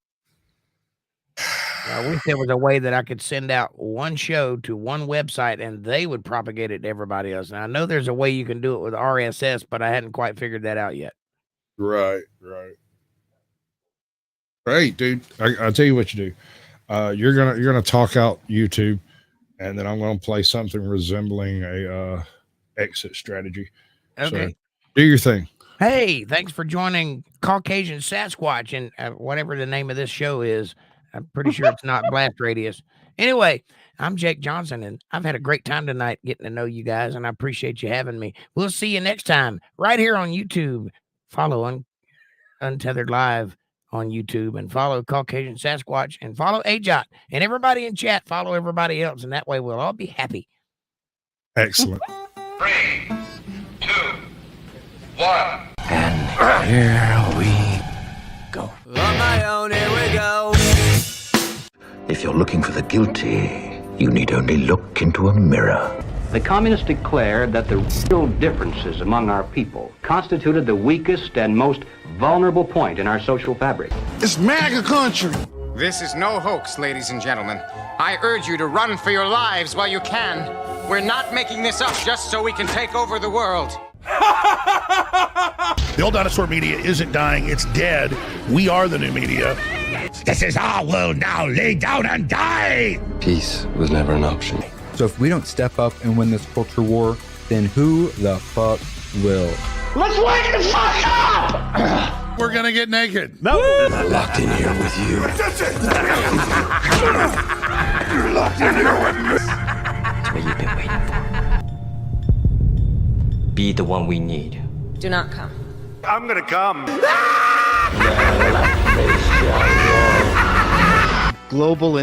I wish there was a way that I could send out one show to one website and they would propagate it to everybody else. Now, I know there's a way you can do it with RSS, but I hadn't quite figured that out yet. Right. Great, dude. I'll tell you what you do. You're gonna talk out YouTube, and then I'm gonna play something resembling a exit strategy. Okay. So, do your thing. Hey, thanks for joining Caucasian Sasquatch and whatever the name of this show is. I'm pretty sure it's not Blast Radius. Anyway, I'm Jake Johnson, and I've had a great time tonight getting to know you guys, and I appreciate you having me. We'll see you next time right here on YouTube. Follow Untethered Live on YouTube, and follow Caucasian Sasquatch, and follow AJOT, and everybody in chat follow everybody else, and that way we'll all be happy. Excellent. 3, 2, 1. And here we go. On my own, here we go. If you're looking for the guilty, you need only look into a mirror. The communists declared that the real differences among our people constituted the weakest and most vulnerable point in our social fabric. It's MAGA country. This is no hoax, ladies and gentlemen. I urge you to run for your lives while you can. We're not making this up just so we can take over the world. The old dinosaur media isn't dying, it's dead. We are the new media. This is our world now. Lay down and die. Peace was never an option. So if we don't step up and win this culture war, then who the fuck will? Let's wake the fuck up! We're gonna get naked. No. I'm locked in here with you. You're locked in here with me. That's what you've been waiting for. Be the one we need. Do not come. I'm gonna come. Global